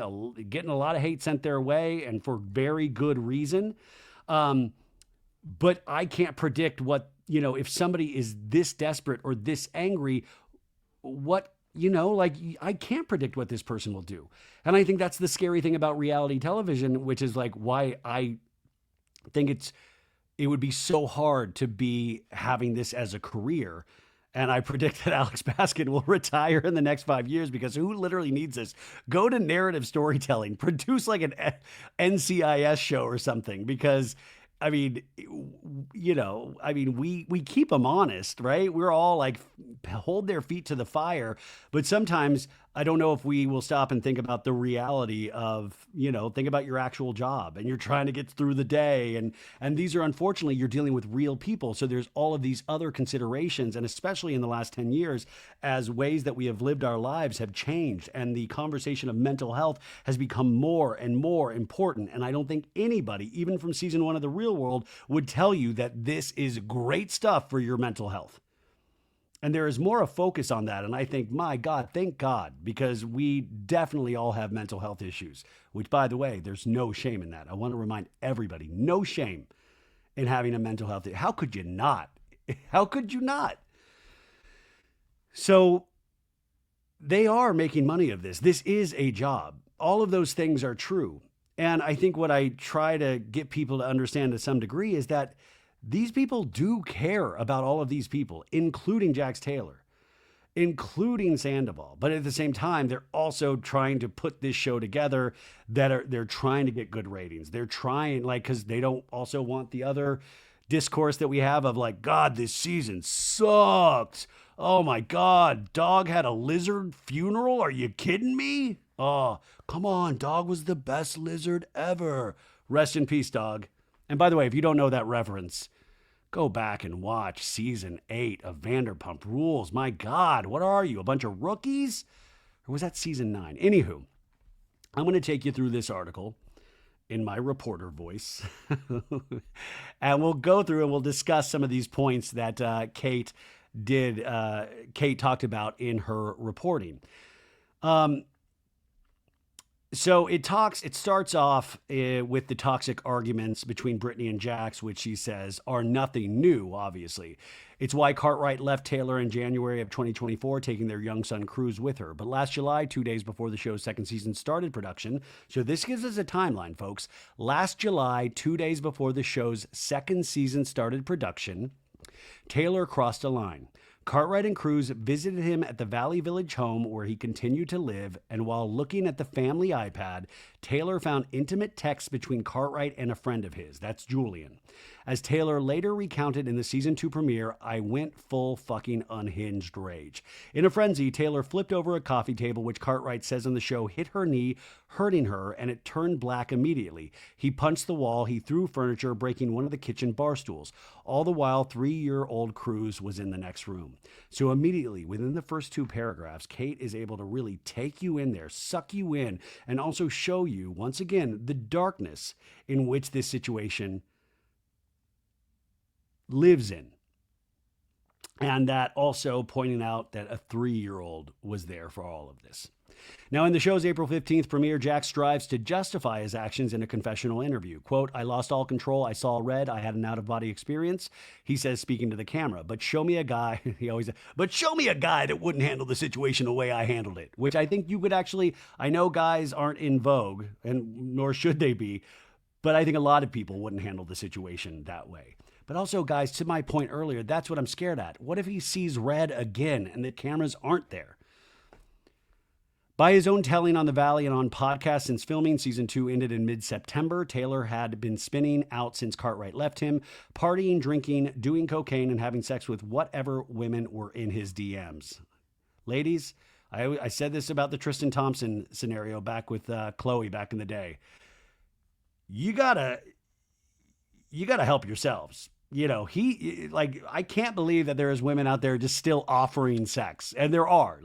getting a lot of hate sent their way, and for very good reason. But I can't predict what, if somebody is this desperate or this angry, what like I can't predict what this person will do. And I think that's the scary thing about reality television, which is like why I think it would be so hard to be having this as a career. And I predict that Alex Baskin will retire in the next 5 years because who literally needs this? Go to narrative storytelling, produce like an NCIS show or something, because I mean, we keep them honest, right? We're all like hold their feet to the fire, but sometimes I don't know if we will stop and think about the reality of, think about your actual job and you're trying to get through the day. And these are, unfortunately, you're dealing with real people. So there's all of these other considerations. And especially in the last 10 years, as ways that we have lived our lives have changed and the conversation of mental health has become more and more important. And I don't think anybody, even from season 1 of The Real World, would tell you that this is great stuff for your mental health. And there is more a focus on that. And I think, my God, thank God, because we definitely all have mental health issues, which, by the way, there's no shame in that. I want to remind everybody, no shame in having a mental health issue. How could you not? How could you not? So they are making money of this. This is a job. All of those things are true. And I think what I try to get people to understand to some degree is that these people do care about all of these people, including Jax Taylor, including Sandoval. But at the same time, they're also trying to put this show together they're trying to get good ratings. They're trying, because they don't also want the other discourse that we have of like, God, this season sucked. Oh my God, Dog had a lizard funeral. Are you kidding me? Oh, come on. Dog was the best lizard ever. Rest in peace, Dog. And by the way, if you don't know that reference, go back and watch season 8 of Vanderpump Rules. My God, what are you, a bunch of rookies? Or was that season 9? Anywho, I'm going to take you through this article in my reporter voice. And we'll go through and we'll discuss some of these points that Kate talked about in her reporting. So it starts off with the toxic arguments between Britney and Jax, which she says are nothing new, obviously. It's why Cartwright left Taylor in January of 2024, taking their young son Cruz with her. But last July, 2 days before the show's second season started production, so this gives us a timeline, folks. Last July, 2 days before the show's second season started production, Taylor crossed a line. Cartwright and Cruz visited him at the Valley Village home where he continued to live, and while looking at the family iPad, Taylor found intimate texts between Cartwright and a friend of his. That's Julian. As Taylor later recounted in the season 2 premiere, I went full fucking unhinged rage. In a frenzy, Taylor flipped over a coffee table, which Cartwright says on the show hit her knee, hurting her, and it turned black immediately. He punched the wall, he threw furniture, breaking one of the kitchen bar stools. All the while, 3-year-old Cruz was in the next room. So immediately, within the first 2 paragraphs, Kate is able to really take you in there, suck you in, and also show you, once again, the darkness in which this situation lives in. And that also pointing out that a 3-year-old was there for all of this. Now, in the show's April 15th premiere, Jax strives to justify his actions in a confessional interview. Quote, I lost all control. I saw red. I had an out-of-body experience. He says, speaking to the camera, but show me a guy, show me a guy that wouldn't handle the situation the way I handled it, which I think you could actually, I know guys aren't in vogue, and nor should they be, but I think a lot of people wouldn't handle the situation that way. But also, guys, to my point earlier, that's what I'm scared at. What if he sees red again and the cameras aren't there? By his own telling on The Valley and on podcasts since filming, season 2 ended in mid-September. Taylor had been spinning out since Cartwright left him, partying, drinking, doing cocaine, and having sex with whatever women were in his DMs. Ladies, I said this about the Tristan Thompson scenario back with Chloe back in the day. You gotta help yourselves. I can't believe that there is women out there just still offering sex. And there are.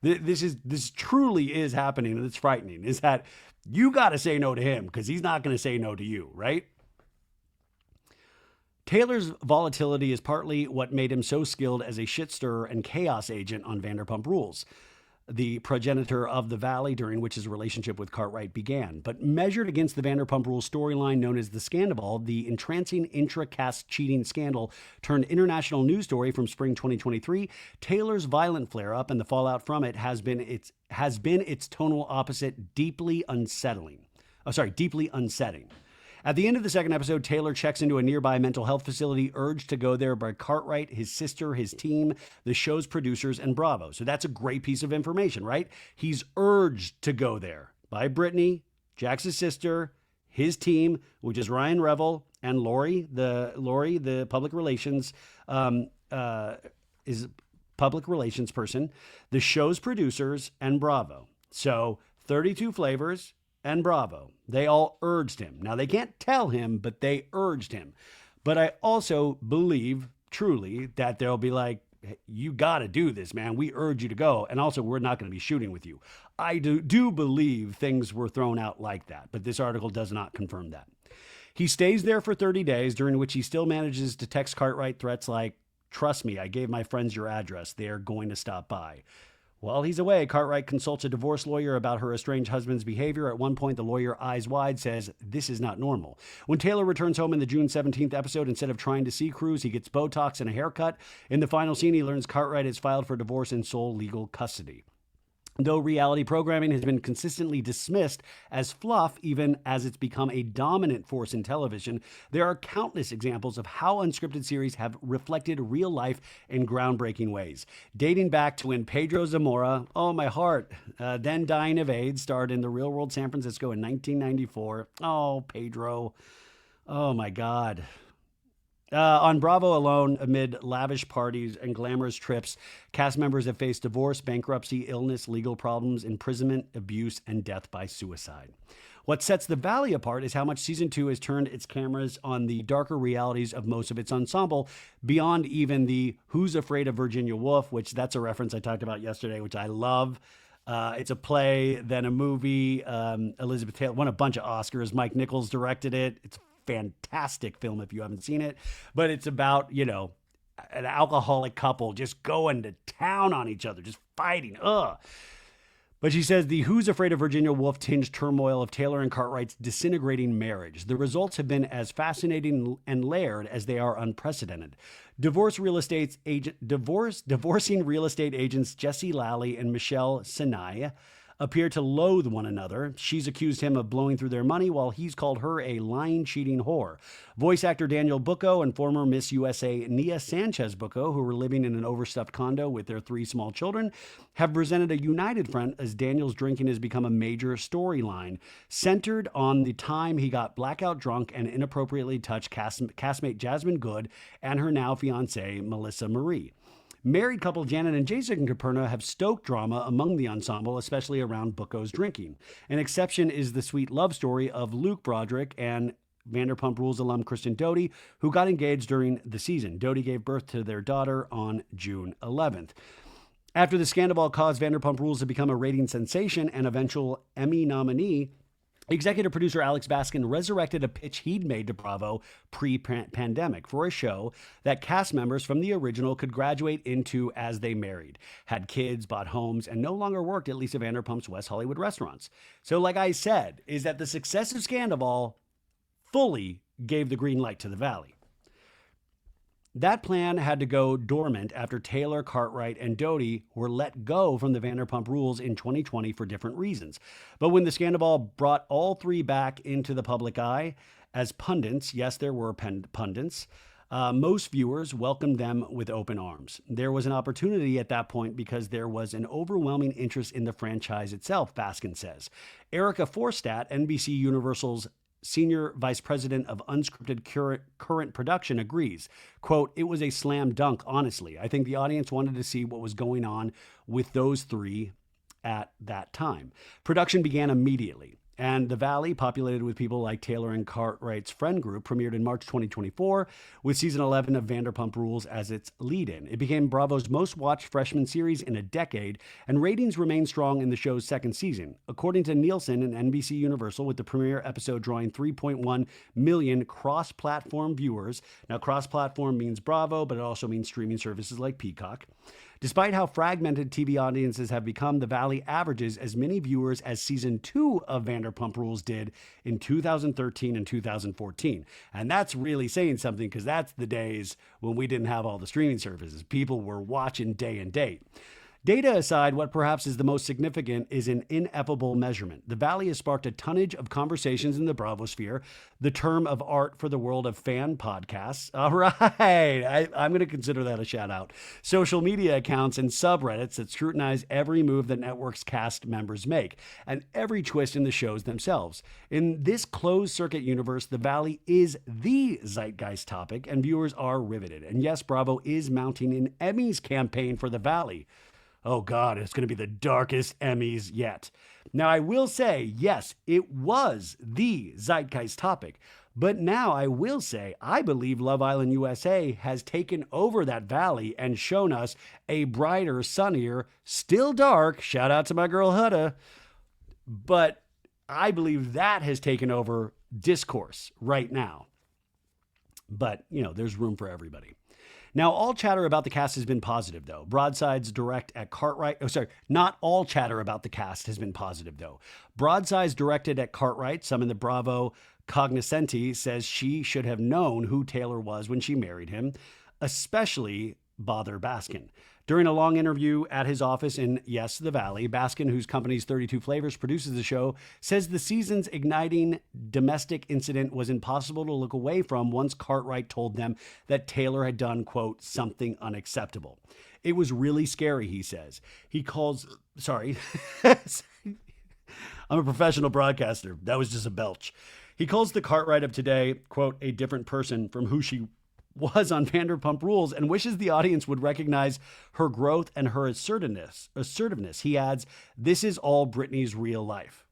This truly is happening, and it's frightening, is that you got to say no to him because he's not going to say no to you, right? Taylor's volatility is partly what made him so skilled as a shit stirrer and chaos agent on Vanderpump Rules. the progenitor of the Valley, during which his relationship with Cartwright began. But measured against the Vanderpump Rules storyline known as the Scandal, the entrancing intra-cast cheating scandal turned international news story from spring 2023, Taylor's violent flare-up and the fallout from it has been its tonal opposite, deeply unsettling. Deeply unsetting. At the end of the second episode, Taylor checks into a nearby mental health facility, urged to go there by Cartwright, his sister, his team, the show's producers, and Bravo. So that's a great piece of information, right? He's urged to go there by Britney, Jax's sister, his team, which is Ryan Revel and Lori, the public relations public relations person, the show's producers, and Bravo. So 32 flavors and Bravo. They all urged him. Now, they can't tell him, but they urged him. But I also believe, truly, that they'll be like, hey, you got to do this, man. We urge you to go. And also, we're not going to be shooting with you. I do believe things were thrown out like that, but this article does not confirm that. He stays there for 30 days, during which he still manages to text Cartwright threats like, trust me, I gave my friends your address. They're going to stop by. While he's away, Cartwright consults a divorce lawyer about her estranged husband's behavior. At one point, the lawyer, eyes wide, says, this is not normal. When Taylor returns home in the June 17th episode, instead of trying to see Cruz, he gets Botox and a haircut. In the final scene, he learns Cartwright has filed for divorce in sole legal custody. Though reality programming has been consistently dismissed as fluff, even as it's become a dominant force in television, there are countless examples of how unscripted series have reflected real life in groundbreaking ways. Dating back to when Pedro Zamora, oh my heart, then dying of AIDS, starred in The Real World San Francisco in 1994. Oh, Pedro. Oh my God. On Bravo alone, amid lavish parties and glamorous trips, cast members have faced divorce, bankruptcy, illness, legal problems, imprisonment, abuse, and death by suicide. What sets The Valley apart is how much season 2 has turned its cameras on the darker realities of most of its ensemble, beyond even the Who's Afraid of Virginia Woolf, which that's a reference I talked about yesterday, which I love. It's a play, then a movie. Elizabeth Taylor won a bunch of Oscars. Mike Nichols directed it. It's fantastic film if you haven't seen it, but it's about, an alcoholic couple just going to town on each other, just fighting. But she says the Who's Afraid of Virginia Woolf tinged turmoil of Taylor and Cartwright's disintegrating marriage. The results have been as fascinating and layered as they are unprecedented. Divorcing real estate agents Jesse Lally and Michelle Sinai appear to loathe one another. She's accused him of blowing through their money, while he's called her a lying, cheating whore. Voice actor Daniel Bucco and former Miss USA Nia Sanchez Bucco, who were living in an overstuffed condo with their 3 small children, have presented a united front as Daniel's drinking has become a major storyline, centered on the time he got blackout drunk and inappropriately touched castmate Jasmine Good and her now fiancée Melissa Marie. Married couple Janet and Jason Caperna have stoked drama among the ensemble, especially around Bucco's drinking. An exception is the sweet love story of Luke Broderick and Vanderpump Rules alum Kristen Doty, who got engaged during the season. Doty gave birth to their daughter on June 11th. After the scandal caused Vanderpump Rules to become a rating sensation and eventual Emmy nominee, executive producer Alex Baskin resurrected a pitch he'd made to Bravo pre-pandemic for a show that cast members from the original could graduate into as they married, had kids, bought homes, and no longer worked at Lisa Vanderpump's West Hollywood restaurants. So like I said, is that the success of Scandal fully gave the green light to The Valley. That plan had to go dormant after Taylor, Cartwright, and Doty were let go from the Vanderpump Rules in 2020 for different reasons. But when the scandal brought all 3 back into the public eye as pundits, yes, there were pundits, most viewers welcomed them with open arms. There was an opportunity at that point because there was an overwhelming interest in the franchise itself, Baskin says. Erica Forstat, NBC Universal's Senior Vice President of Unscripted Current Production, agrees. Quote, it was a slam dunk, honestly. I think the audience wanted to see what was going on with those 3 at that time. Production began immediately. And The Valley, populated with people like Taylor and Cartwright's friend group, premiered in March 2024 with season 11 of Vanderpump Rules as its lead-in. It became Bravo's most watched freshman series in a decade, and ratings remained strong in the show's second season. According to Nielsen and NBC Universal, with the premiere episode drawing 3.1 million cross-platform viewers. Now, cross-platform means Bravo, but it also means streaming services like Peacock. Despite how fragmented TV audiences have become, The Valley averages as many viewers as season 2 of Vanderpump Rules did in 2013 and 2014. And that's really saying something, because that's the days when we didn't have all the streaming services. People were watching day and date. Data aside, what perhaps is the most significant is an ineffable measurement. The Valley has sparked a tonnage of conversations in the Bravosphere, the term of art for the world of fan podcasts. All right, I'm going to consider that a shout out. Social media accounts and subreddits that scrutinize every move that network's cast members make and every twist in the shows themselves. In this closed circuit universe, The Valley is the zeitgeist topic and viewers are riveted. And yes, Bravo is mounting an Emmys campaign for The Valley. Oh God, it's going to be the darkest Emmys yet. Now, I will say, yes, it was the zeitgeist topic. But now I will say, I believe Love Island USA has taken over that valley and shown us a brighter, sunnier, still dark, shout out to my girl Huda, but I believe that has taken over discourse right now. But, you know, there's room for everybody. Now, all chatter about the cast has been positive, though. Broadsides direct at Cartwright. Not all chatter about the cast has been positive, though. Broadsides directed at Cartwright, some in the Bravo cognoscenti, says she should have known who Taylor was when she married him, especially bother Baskin. During a long interview at his office in, yes, the Valley, Baskin, whose company's 32 Flavors produces the show, says the season's igniting domestic incident was impossible to look away from once Cartwright told them that Taylor had done, quote, something unacceptable. It was really scary, he says. He calls, sorry, I'm a professional broadcaster. That was just a belch. He calls the Cartwright of today, quote, a different person from who she was on Vanderpump Rules, and wishes the audience would recognize her growth and her assertiveness. He adds, this is all Britney's real life.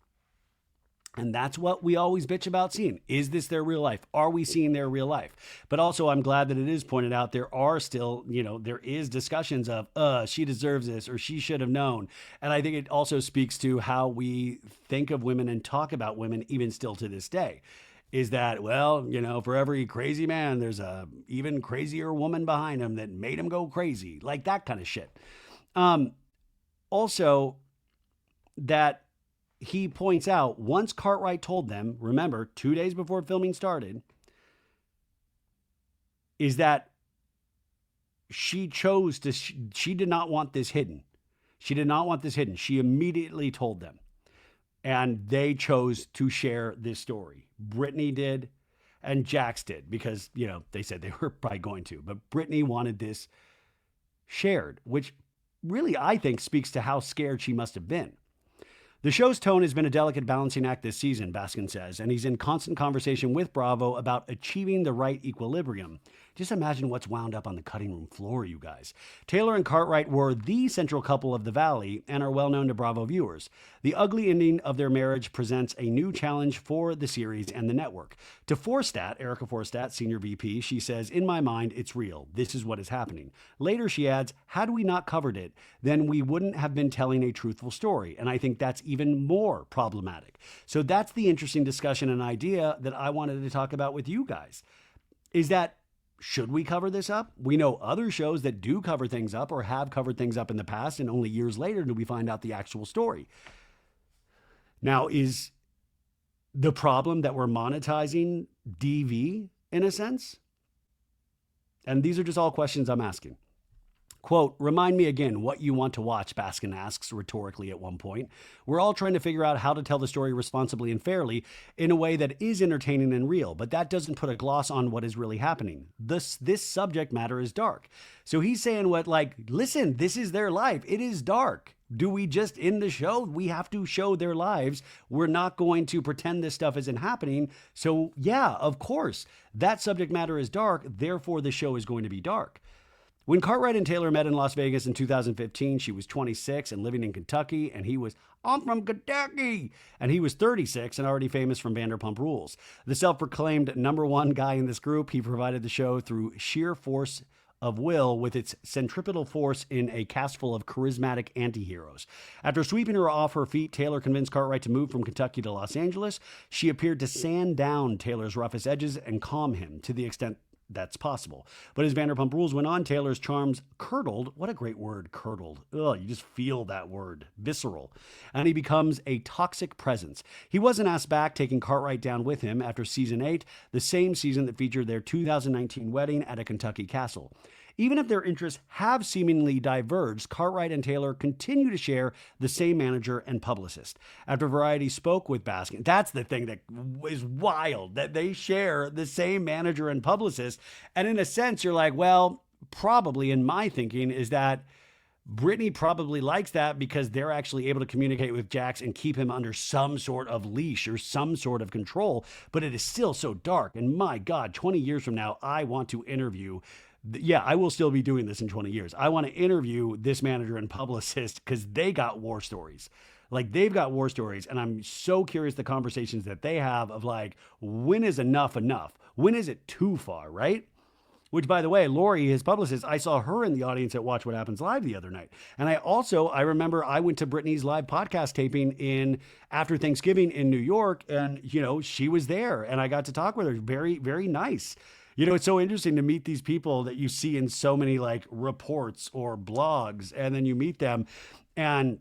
And that's what we always bitch about seeing. Is this their real life? Are we seeing their real life? But also, I'm glad that it is pointed out there are still, there is discussions of, she deserves this or she should have known. And I think it also speaks to how we think of women and talk about women even still to this day. Is that, well, for every crazy man, there's a even crazier woman behind him that made him go crazy. Like that kind of shit. Also, that he points out, once Cartwright told them, remember, 2 days before filming started, is that she did not want this hidden. She did not want this hidden. She immediately told them. And they chose to share this story. Britney did, and Jax did, because, they said they were probably going to. But Britney wanted this shared, which really, I think, speaks to how scared she must have been. The show's tone has been a delicate balancing act this season, Baskin says, and he's in constant conversation with Bravo about achieving the right equilibrium. Just imagine what's wound up on the cutting room floor, you guys. Taylor and Cartwright were the central couple of the Valley and are well known to Bravo viewers. The ugly ending of their marriage presents a new challenge for the series and the network. To Erica Forstat, senior VP, she says, in my mind, it's real. This is what is happening. Later, she adds, had we not covered it, then we wouldn't have been telling a truthful story. And I think that's even more problematic. So that's the interesting discussion and idea that I wanted to talk about with you guys, is that should we cover this up? We know other shows that do cover things up or have covered things up in the past, and only years later do we find out the actual story. Now, is the problem that we're monetizing DV in a sense? And these are just all questions I'm asking. Quote, remind me again what you want to watch, Baskin asks rhetorically at one point. We're all trying to figure out how to tell the story responsibly and fairly in a way that is entertaining and real, but that doesn't put a gloss on what is really happening. This subject matter is dark. So he's saying listen, this is their life. It is dark. Do we just, in the show, we have to show their lives. We're not going to pretend this stuff isn't happening. So yeah, of course, that subject matter is dark. Therefore, the show is going to be dark. When Cartwright and Taylor met in Las Vegas in 2015, she was 26 and living in Kentucky, and he was, I'm from Kentucky, and he was 36 and already famous from Vanderpump Rules. The self-proclaimed #1 guy in this group, he provided the show through sheer force of will with its centripetal force in a cast full of charismatic anti-heroes. After sweeping her off her feet, Taylor convinced Cartwright to move from Kentucky to Los Angeles. She appeared to sand down Taylor's roughest edges and calm him to the extent that's possible. But as Vanderpump Rules went on, Taylor's charms curdled. What a great word, curdled. Ugh, you just feel that word, visceral. And he becomes a toxic presence. He wasn't asked back, taking Cartwright down with him after season 8, the same season that featured their 2019 wedding at a Kentucky castle. Even if their interests have seemingly diverged, Cartwright and Taylor continue to share the same manager and publicist. After Variety spoke with Baskin, that's the thing that is wild, that they share the same manager and publicist. And in a sense, you're like, well, probably in my thinking is that Britney probably likes that because they're actually able to communicate with Jax and keep him under some sort of leash or some sort of control. But it is still so dark. And my God, 20 years from now, I want to interview. Yeah, I will still be doing this in 20 years. I want to interview this manager and publicist because they got war stories. Like, they've got war stories. And I'm so curious the conversations that they have of like, when is enough enough? When is it too far, right? Which, by the way, Lori, his publicist, I saw her in the audience at Watch What Happens Live the other night. And I remember I went to Britney's live podcast taping after Thanksgiving in New York. And, she was there and I got to talk with her. Very, very nice. It's so interesting to meet these people that you see in so many like reports or blogs, and then you meet them. And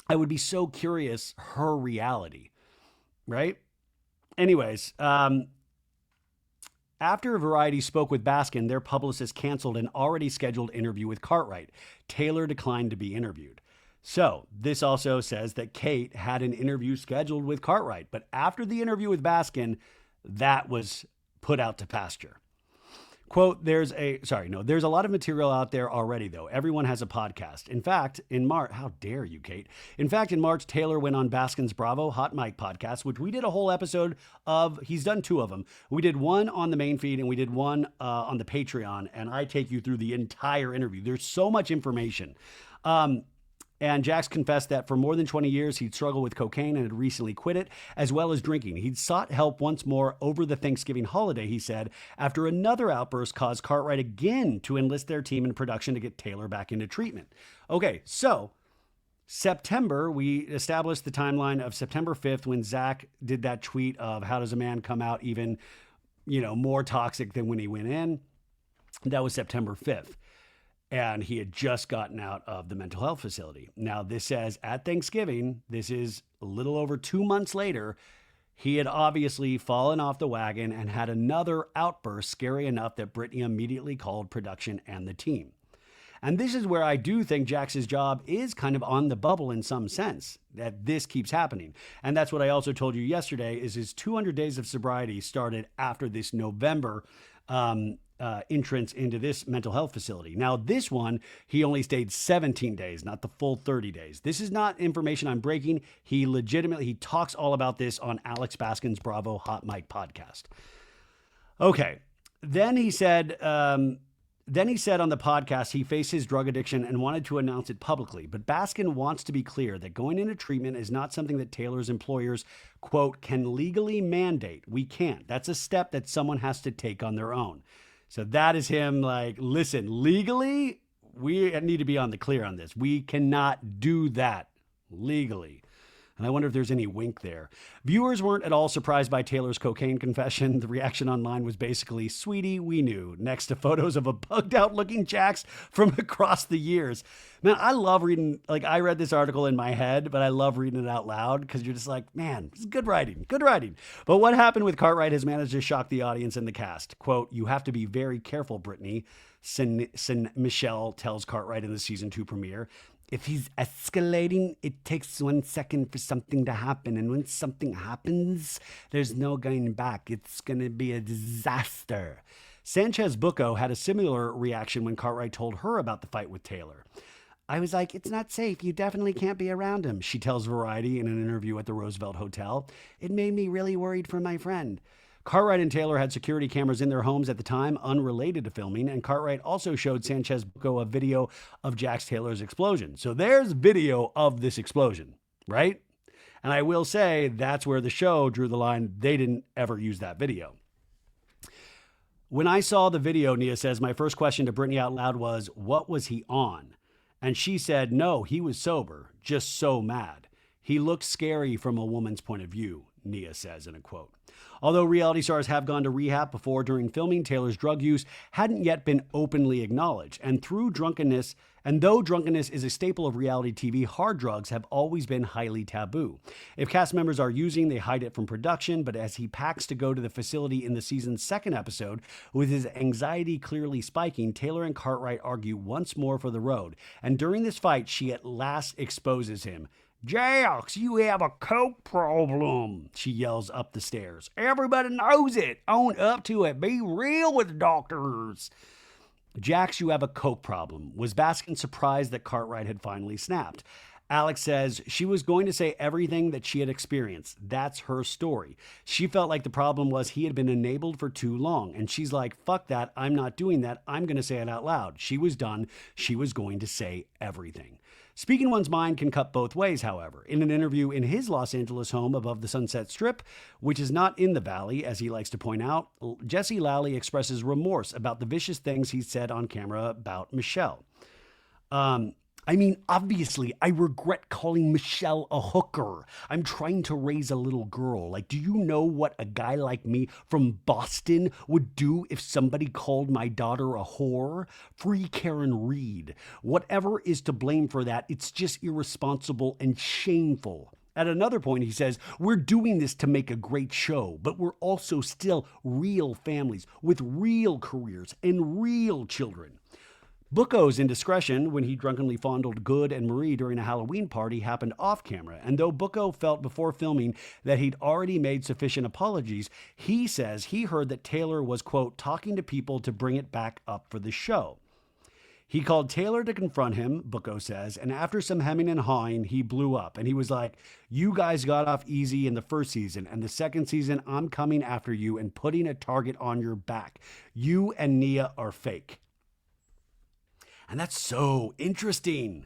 I would be so curious her reality, right? Anyways, after Variety spoke with Baskin, their publicist canceled an already scheduled interview with Cartwright. Taylor declined to be interviewed. So this also says that Kate had an interview scheduled with Cartwright, but after the interview with Baskin, that was put out to pasture. Quote, there's a lot of material out there already, though. Everyone has a podcast. In fact, in March, how dare you, Kate? In fact, in March, Taylor went on Baskin's Bravo Hot Mic podcast, which we did a whole episode of. He's done 2 of them. We did one on the main feed and we did one on the Patreon. And I take you through the entire interview. There's so much information. And Jax confessed that for more than 20 years, he'd struggled with cocaine and had recently quit it, as well as drinking. He'd sought help once more over the Thanksgiving holiday, he said, after another outburst caused Cartwright again to enlist their team in production to get Taylor back into treatment. Okay, so September, we established the timeline of September 5th when Zach did that tweet of how does a man come out even, more toxic than when he went in. That was September 5th. And he had just gotten out of the mental health facility. Now, this says at Thanksgiving, this is a little over 2 months later, he had obviously fallen off the wagon and had another outburst scary enough that Britney immediately called production and the team. And this is where I do think Jax's job is kind of on the bubble in some sense, that this keeps happening. And that's what I also told you yesterday is his 200 days of sobriety started after this November entrance into this mental health facility. Now, this one, he only stayed 17 days, not the full 30 days. This is not information I'm breaking. He talks all about this on Alex Baskin's Bravo Hot Mic podcast. Okay. Then he said on the podcast he faced his drug addiction and wanted to announce it publicly. But Baskin wants to be clear that going into treatment is not something that Taylor's employers, quote, can legally mandate. We can't. That's a step that someone has to take on their own. So that is him like, listen, legally, we need to be on the clear on this. We cannot do that legally. And I wonder if there's any wink there. Viewers weren't at all surprised by Taylor's cocaine confession. The reaction online was basically, sweetie, we knew, next to photos of a bugged out looking Jax from across the years. Man, I love reading, like I read this article in my head, but I love reading it out loud because you're just like, man, this is good writing. But what happened with Cartwright has managed to shock the audience and the cast. Quote, you have to be very careful, Britney, Michelle tells Cartwright in the season 2 premiere. If he's escalating, it takes 1 second for something to happen. And when something happens, there's no going back. It's going to be a disaster. Sanchez Bucco had a similar reaction when Cartwright told her about the fight with Taylor. I was like, it's not safe. You definitely can't be around him, she tells Variety in an interview at the Roosevelt Hotel. It made me really worried for my friend. Cartwright and Taylor had security cameras in their homes at the time, unrelated to filming, and Cartwright also showed Sanchez Bucco a video of Jax Taylor's explosion. So there's video of this explosion, right? And I will say that's where the show drew the line. They didn't ever use that video. When I saw the video, Nia says, my first question to Britney out loud was, what was he on? And she said, no, he was sober, just so mad. He looked scary from a woman's point of view. Nia says in a quote. Although reality stars have gone to rehab before during filming, Taylor's drug use hadn't yet been openly acknowledged. And though drunkenness is a staple of reality TV, hard drugs have always been highly taboo. If cast members are using, they hide it from production, but as he packs to go to the facility in the season's second episode, with his anxiety clearly spiking, Taylor and Cartwright argue once more for the road. And during this fight, she at last exposes him. "Jax, you have a coke problem," she yells up the stairs. "Everybody knows it. Own up to it. Be real with the doctors." "Jax, you have a coke problem." Was Baskin surprised that Cartwright had finally snapped? Alex says she was going to say everything that she had experienced. That's her story. She felt like the problem was he had been enabled for too long. And she's like, fuck that. I'm not doing that. I'm going to say it out loud. She was done. She was going to say everything. Speaking one's mind can cut both ways, however. In an interview in his Los Angeles home above the Sunset Strip, which is not in the Valley, as he likes to point out, Jesse Lally expresses remorse about the vicious things he said on camera about Michelle. Obviously, I regret calling Michelle a hooker. I'm trying to raise a little girl. Do you know what a guy like me from Boston would do if somebody called my daughter a whore? Free Karen Reed. Whatever is to blame for that, it's just irresponsible and shameful. At another point, he says, we're doing this to make a great show, but we're also still real families with real careers and real children. Bucco's indiscretion when he drunkenly fondled Good and Marie during a Halloween party happened off camera, and though Bucco felt before filming that he'd already made sufficient apologies, he says he heard that Taylor was, quote, talking to people to bring it back up for the show. He called Taylor to confront him, Bucco says, and after some hemming and hawing, he blew up, and he was like, you guys got off easy in the first season, and the second season, I'm coming after you and putting a target on your back. You and Nia are fake. And that's so interesting.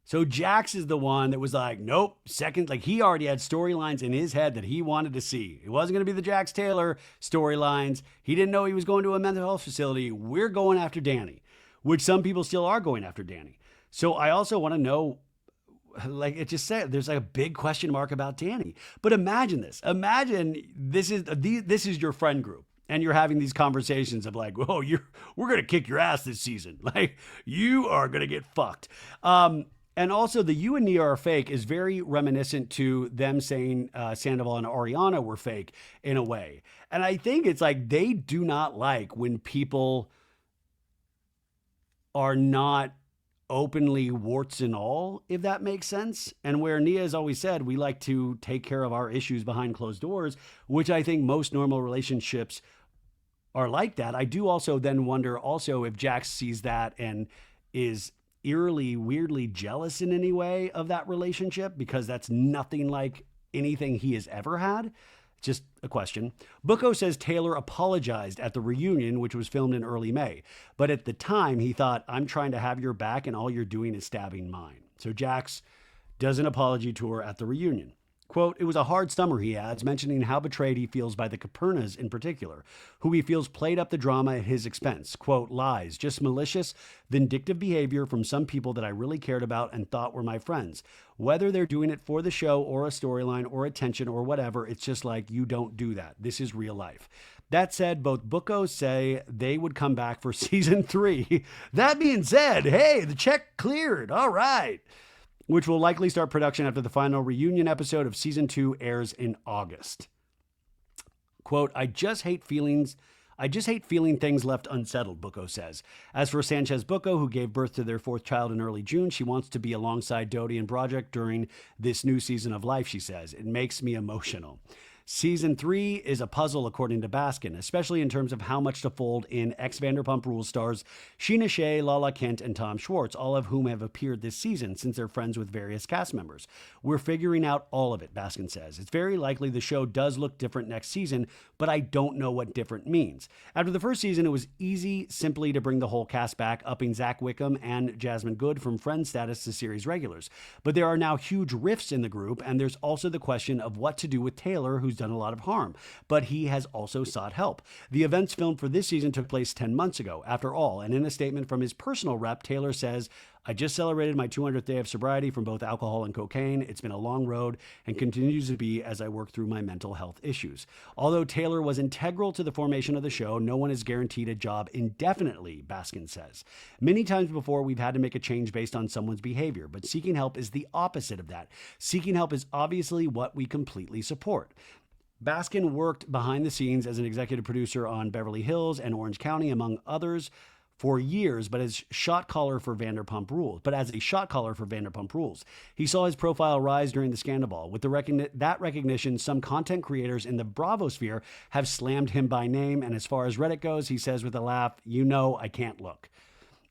So Jax is the one that was like, nope, second, he already had storylines in his head that he wanted to see. It wasn't going to be the Jax Taylor storylines. He didn't know he was going to a mental health facility. We're going after Danny, which some people still are going after Danny. So I also want to know, it just said, there's a big question mark about Danny. But imagine this. Imagine this is your friend group. And you're having these conversations of we're going to kick your ass this season. You are going to get fucked. And also the you and Nia are fake is very reminiscent to them saying Sandoval and Ariana were fake in a way. And I think it's they do not like when people are not openly warts and all, if that makes sense. And where Nia has always said, we like to take care of our issues behind closed doors, which I think most normal relationships are like that. I do also then wonder also if Jax sees that and is eerily, weirdly jealous in any way of that relationship, because that's nothing like anything he has ever had. Just a question. Bucco says Taylor apologized at the reunion, which was filmed in early May. But at the time, he thought, I'm trying to have your back and all you're doing is stabbing mine. So Jax does an apology tour at the reunion. Quote, it was a hard summer, he adds, mentioning how betrayed he feels by the Capernas in particular, who he feels played up the drama at his expense. Quote, lies, just malicious, vindictive behavior from some people that I really cared about and thought were my friends. Whether they're doing it for the show or a storyline or attention or whatever, it's just you don't do that. This is real life. That said, both Buccos say they would come back for season 3. That being said, hey, the check cleared. All right. Which will likely start production after the final reunion episode of season 2 airs in August. Quote, I just hate feeling things left unsettled, Bucco says. As for Sanchez Bucco, who gave birth to their 4th child in early June, she wants to be alongside Dodie and Broderick during this new season of life, she says. It makes me emotional. Season 3 is a puzzle, according to Baskin, especially in terms of how much to fold in ex-Vanderpump Rules stars Sheena Shea, Lala Kent, and Tom Schwartz, all of whom have appeared this season since they're friends with various cast members. We're figuring out all of it, Baskin says. It's very likely the show does look different next season, but I don't know what different means. After the first season, it was easy simply to bring the whole cast back, upping Zach Wickham and Jasmine Good from friend status to series regulars. But there are now huge rifts in the group, and there's also the question of what to do with Taylor, who's done a lot of harm, but he has also sought help. The events filmed for this season took place 10 months ago, after all, and in a statement from his personal rep, Taylor says, I just celebrated my 200th day of sobriety from both alcohol and cocaine. It's been a long road and continues to be as I work through my mental health issues. Although Taylor was integral to the formation of the show, no one is guaranteed a job indefinitely, Baskin says. Many times before, we've had to make a change based on someone's behavior, but seeking help is the opposite of that. Seeking help is obviously what we completely support. Baskin worked behind the scenes as an executive producer on Beverly Hills and Orange County, among others, for years, but as shot caller for Vanderpump Rules. He saw his profile rise during the scandal. With that recognition, some content creators in the Bravo sphere have slammed him by name, and as far as Reddit goes, he says with a laugh, I can't look.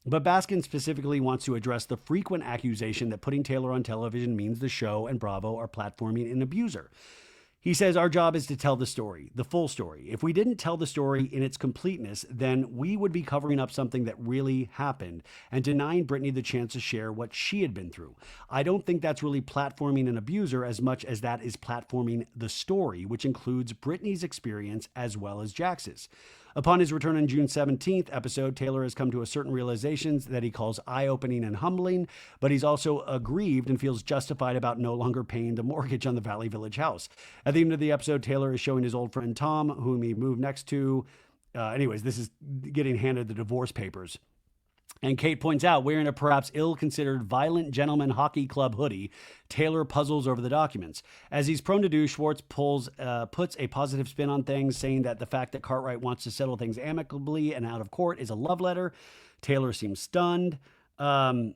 But Baskin specifically wants to address the frequent accusation that putting Taylor on television means the show and Bravo are platforming an abuser. He says our job is to tell the story, the full story. If we didn't tell the story in its completeness, then we would be covering up something that really happened and denying Britney the chance to share what she had been through. I don't think that's really platforming an abuser as much as that is platforming the story, which includes Britney's experience as well as Jax's. Upon his return on June 17th episode, Taylor has come to a certain realizations that he calls eye-opening and humbling, but he's also aggrieved and feels justified about no longer paying the mortgage on the Valley Village house. At the end of the episode, Taylor is showing his old friend Tom, whom he moved next to. This is getting handed the divorce papers. And Kate points out, wearing a perhaps ill-considered Violent Gentleman Hockey Club hoodie, Taylor puzzles over the documents. As he's prone to do, Schwartz puts a positive spin on things, saying that the fact that Cartwright wants to settle things amicably and out of court is a love letter. Taylor seems stunned. And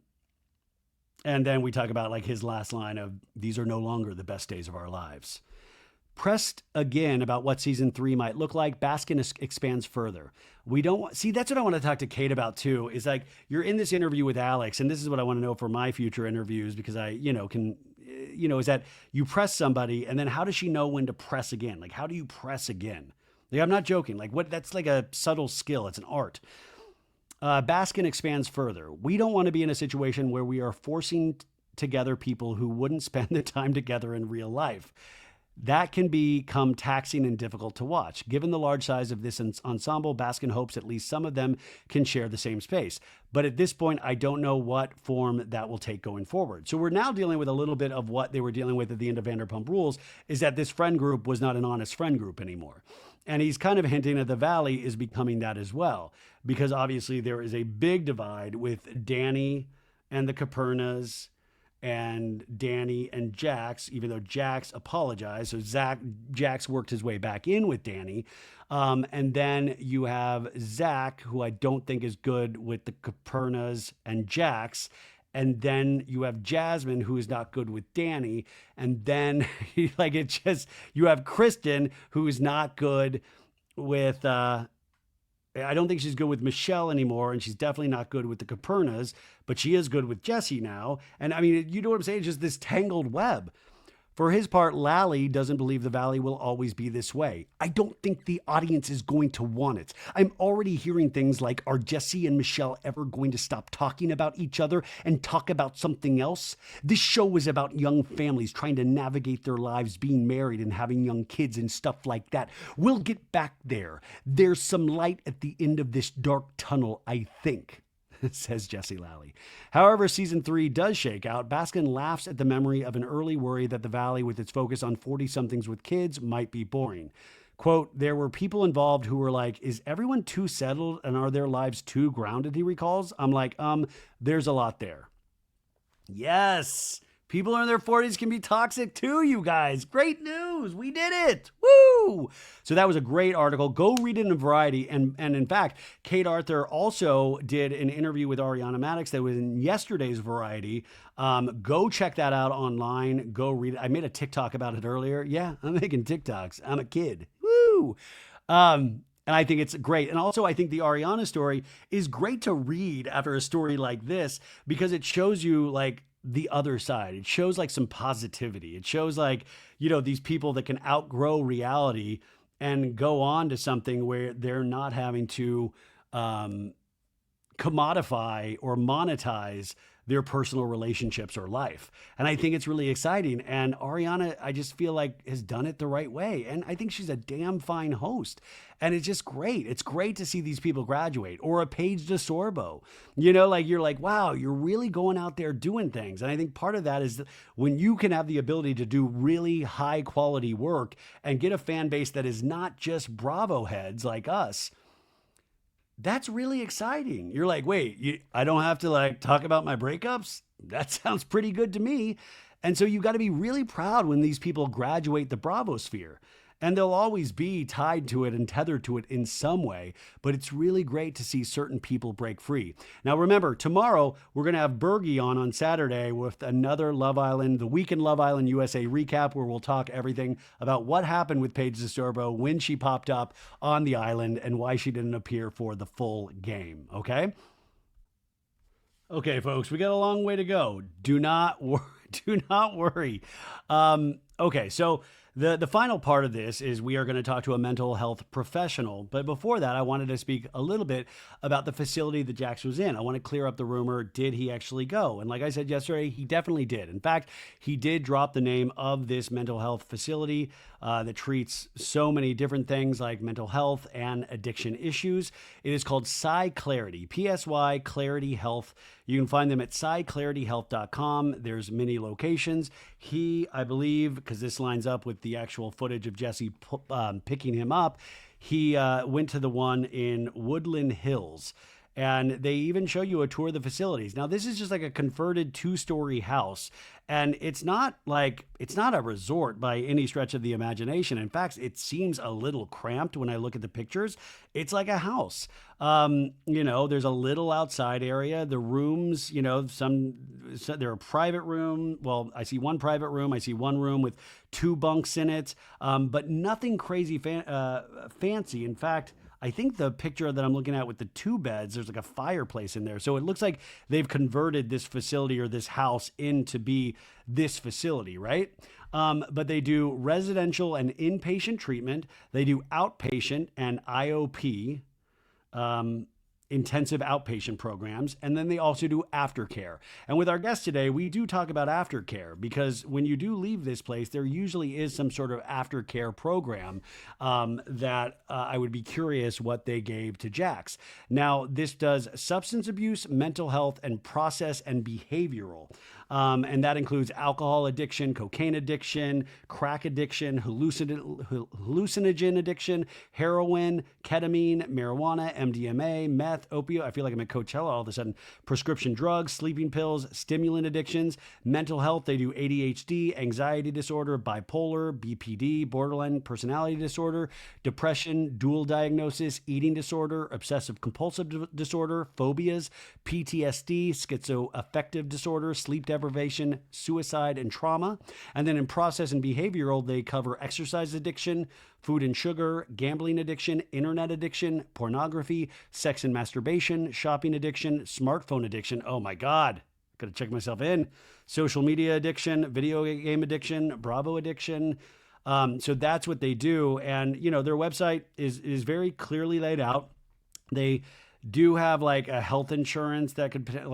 then we talk about his last line of, these are no longer the best days of our lives. Pressed again about what season 3 might look like, Baskin expands further. That's what I want to talk to Kate about too, is you're in this interview with Alex, and this is what I want to know for my future interviews, because is that you press somebody, and then how does she know when to press again? How do you press again? I'm not joking. That's a subtle skill. It's an art. Baskin expands further. We don't want to be in a situation where we are forcing together people who wouldn't spend the time together in real life. That can become taxing and difficult to watch. Given the large size of this ensemble, Baskin hopes at least some of them can share the same space. But at this point, I don't know what form that will take going forward. So we're now dealing with a little bit of what they were dealing with at the end of Vanderpump Rules, is that this friend group was not an honest friend group anymore. And he's kind of hinting that the Valley is becoming that as well, because obviously there is a big divide with Danny and the Capernas and Danny and Jax, even though Jax apologized. So Jax worked his way back in with Danny. And then you have Zach, who I don't think is good with the Capernas and Jax. And then you have Jasmine, who is not good with Danny. And then you have Kristen, who is not good with, I don't think she's good with Michelle anymore, and she's definitely not good with the Capernas, but she is good with Jesse now. And I mean, you know what I'm saying? It's just this tangled web. For his part, Lally doesn't believe the Valley will always be this way. I don't think the audience is going to want it. I'm already hearing things like, are Jesse and Michelle ever going to stop talking about each other and talk about something else? This show is about young families trying to navigate their lives, being married and having young kids and stuff like that. We'll get back there. There's some light at the end of this dark tunnel, I think, says Jesse Lally. However, season 3 does shake out. Baskin laughs at the memory of an early worry that the Valley, with its focus on 40-somethings with kids, might be boring. Quote, there were people involved who were like, is everyone too settled and are their lives too grounded, he recalls. I'm like, there's a lot there. Yes. People in their 40s can be toxic too, you guys. Great news. We did it. Woo! So that was a great article. Go read it in Variety. And in fact, Kate Arthur also did an interview with Ariana Madix that was in yesterday's Variety. Go check that out online. Go read it. I made a TikTok about it earlier. Yeah, I'm making TikToks. I'm a kid. Woo! And I think it's great. And also, I think the Ariana story is great to read after a story like this, because it shows you the other side. It shows some positivity. It shows these people that can outgrow reality and go on to something where they're not having to commodify or monetize their personal relationships or life. And I think it's really exciting. And Ariana, I just feel like has done it the right way. And I think she's a damn fine host. And it's just great. It's great to see these people graduate. Or a Paige DeSorbo. You know, like you're like, wow, you're really going out there doing things. And I think part of that is that when you can have the ability to do really high quality work and get a fan base that is not just Bravo heads like us, that's really exciting. You're like, wait, I don't have to like talk about my breakups? That sounds pretty good to me. And so you got to be really proud when these people graduate the Bravo sphere. And they'll always be tied to it and tethered to it in some way. But it's really great to see certain people break free. Now, remember, tomorrow we're going to have Bergie on Saturday with another Love Island, the Weekend Love Island USA recap, where we'll talk everything about what happened with Paige DeSorbo when she popped up on the island and why she didn't appear for the full game. Okay? Okay, folks, we got a long way to go. Do not worry. Okay, so the final part of this is we are going to talk to a mental health professional. But before that, I wanted to speak a little bit about the facility that Jax was in. I want to clear up the rumor. Did he actually go? And like I said yesterday, he definitely did. In fact, he did drop the name of this mental health facility that treats so many different things like mental health and addiction issues. It is called Psy Clarity, PSY Clarity Health. You can find them at psyclarityhealth.com. There's many locations. He, I believe, because this lines up with the actual footage of Jesse picking him up, he went to the one in Woodland Hills. And they even show you a tour of the facilities. Now, this is just like a converted 2-story house. And it's not a resort by any stretch of the imagination. In fact, it seems a little cramped when I look at the pictures. It's like a house. There's a little outside area. The rooms, there are private room. Well, I see one private room. I see one room with 2 bunks in it, but nothing crazy fancy. In fact, I think the picture that I'm looking at with the 2 beds, there's like a fireplace in there. So it looks like they've converted this facility or this house into be this facility, right? But they do residential and inpatient treatment. They do outpatient and IOP, intensive outpatient programs, and then they also do aftercare. And with our guest today, we do talk about aftercare because when you do leave this place, there usually is some sort of aftercare program that I would be curious what they gave to Jax. Now, this does substance abuse, mental health, and process and behavioral. And that includes alcohol addiction, cocaine addiction, crack addiction, hallucinogen addiction, heroin, ketamine, marijuana, MDMA, meth, opioid. I feel like I'm at Coachella all of a sudden. Prescription drugs, sleeping pills, stimulant addictions, mental health. They do ADHD, anxiety disorder, bipolar, BPD, borderline personality disorder, depression, dual diagnosis, eating disorder, obsessive compulsive disorder, phobias, PTSD, schizoaffective disorder, sleep deprivation, suicide, and trauma. And then in process and behavioral, they cover exercise addiction, food and sugar, gambling addiction, internet addiction, pornography, sex and masturbation, shopping addiction, smartphone addiction. Oh my God, gotta check myself in. Social media addiction, video game addiction, Bravo addiction. So that's what they do. And, their website is very clearly laid out. They do have like a health insurance that could, they're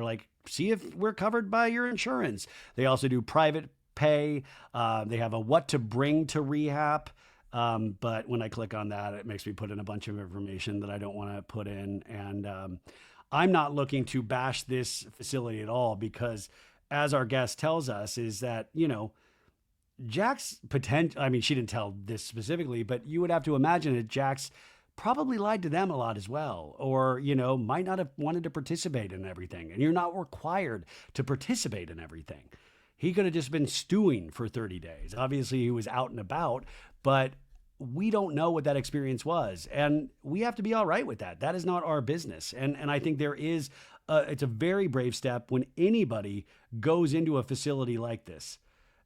like, see if we're covered by your insurance. They also do private pay. They have a what to bring to rehab. But when I click on that, it makes me put in a bunch of information that I don't want to put in. And I'm not looking to bash this facility at all because as our guest tells us is that, Jax she didn't tell this specifically, but you would have to imagine that Jax probably lied to them a lot as well, or, might not have wanted to participate in everything. And you're not required to participate in everything. He could have just been stewing for 30 days. Obviously, he was out and about, but we don't know what that experience was. And we have to be all right with that. That is not our business. And I think it's a very brave step when anybody goes into a facility like this.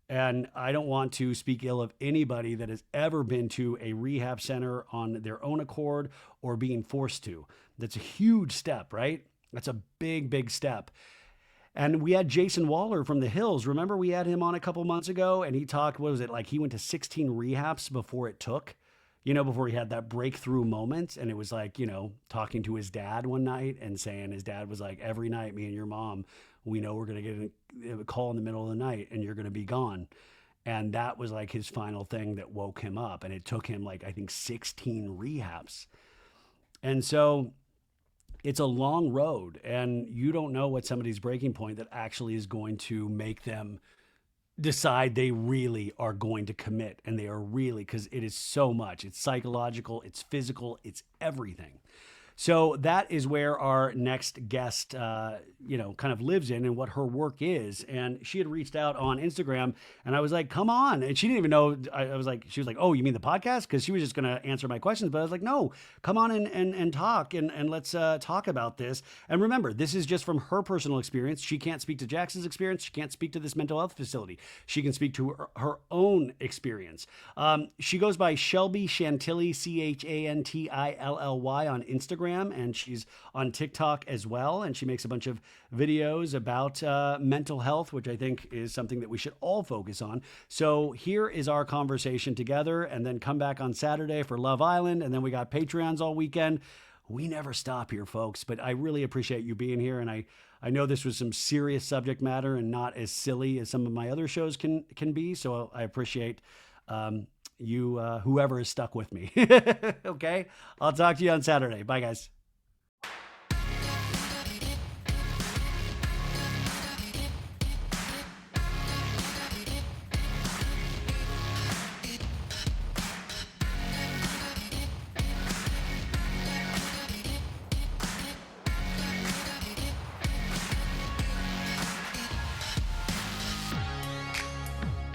And I don't want to speak ill of anybody that has ever been to a rehab center on their own accord or being forced to. That's a huge step, right? That's a big, big step. And we had Jason Waller from the Hills. Remember we had him on a couple months ago and he talked, what was it? Like he went to 16 rehabs before it took. before he had that breakthrough moment. And it was like, talking to his dad one night and saying his dad was like, every night, me and your mom, we know we're going to get a call in the middle of the night and you're going to be gone. And that was like his final thing that woke him up. And it took him like, I think 16 rehabs. And so it's a long road, and you don't know what somebody's breaking point that actually is going to make them decide they really are going to commit. And they are really, because it is so much. It's psychological, it's physical, it's everything. So that is where our next guest, kind of lives in and what her work is. And she had reached out on Instagram and I was like, come on. And she didn't even know. She was like, oh, you mean the podcast? Because she was just going to answer my questions. But I was like, no, come on and talk and let's talk about this. And remember, this is just from her personal experience. She can't speak to Jax's experience. She can't speak to this mental health facility. She can speak to her own experience. She goes by Shelby Chantilly, Chantilly on Instagram. And she's on TikTok as well. And she makes a bunch of videos about mental health, which I think is something that we should all focus on. So here is our conversation together, and then come back on Saturday for Love Island. And then we got Patreons all weekend. We never stop here, folks, but I really appreciate you being here. And I know this was some serious subject matter and not as silly as some of my other shows can be. So I appreciate you, whoever is stuck with me. Okay. I'll talk to you on Saturday. Bye, guys.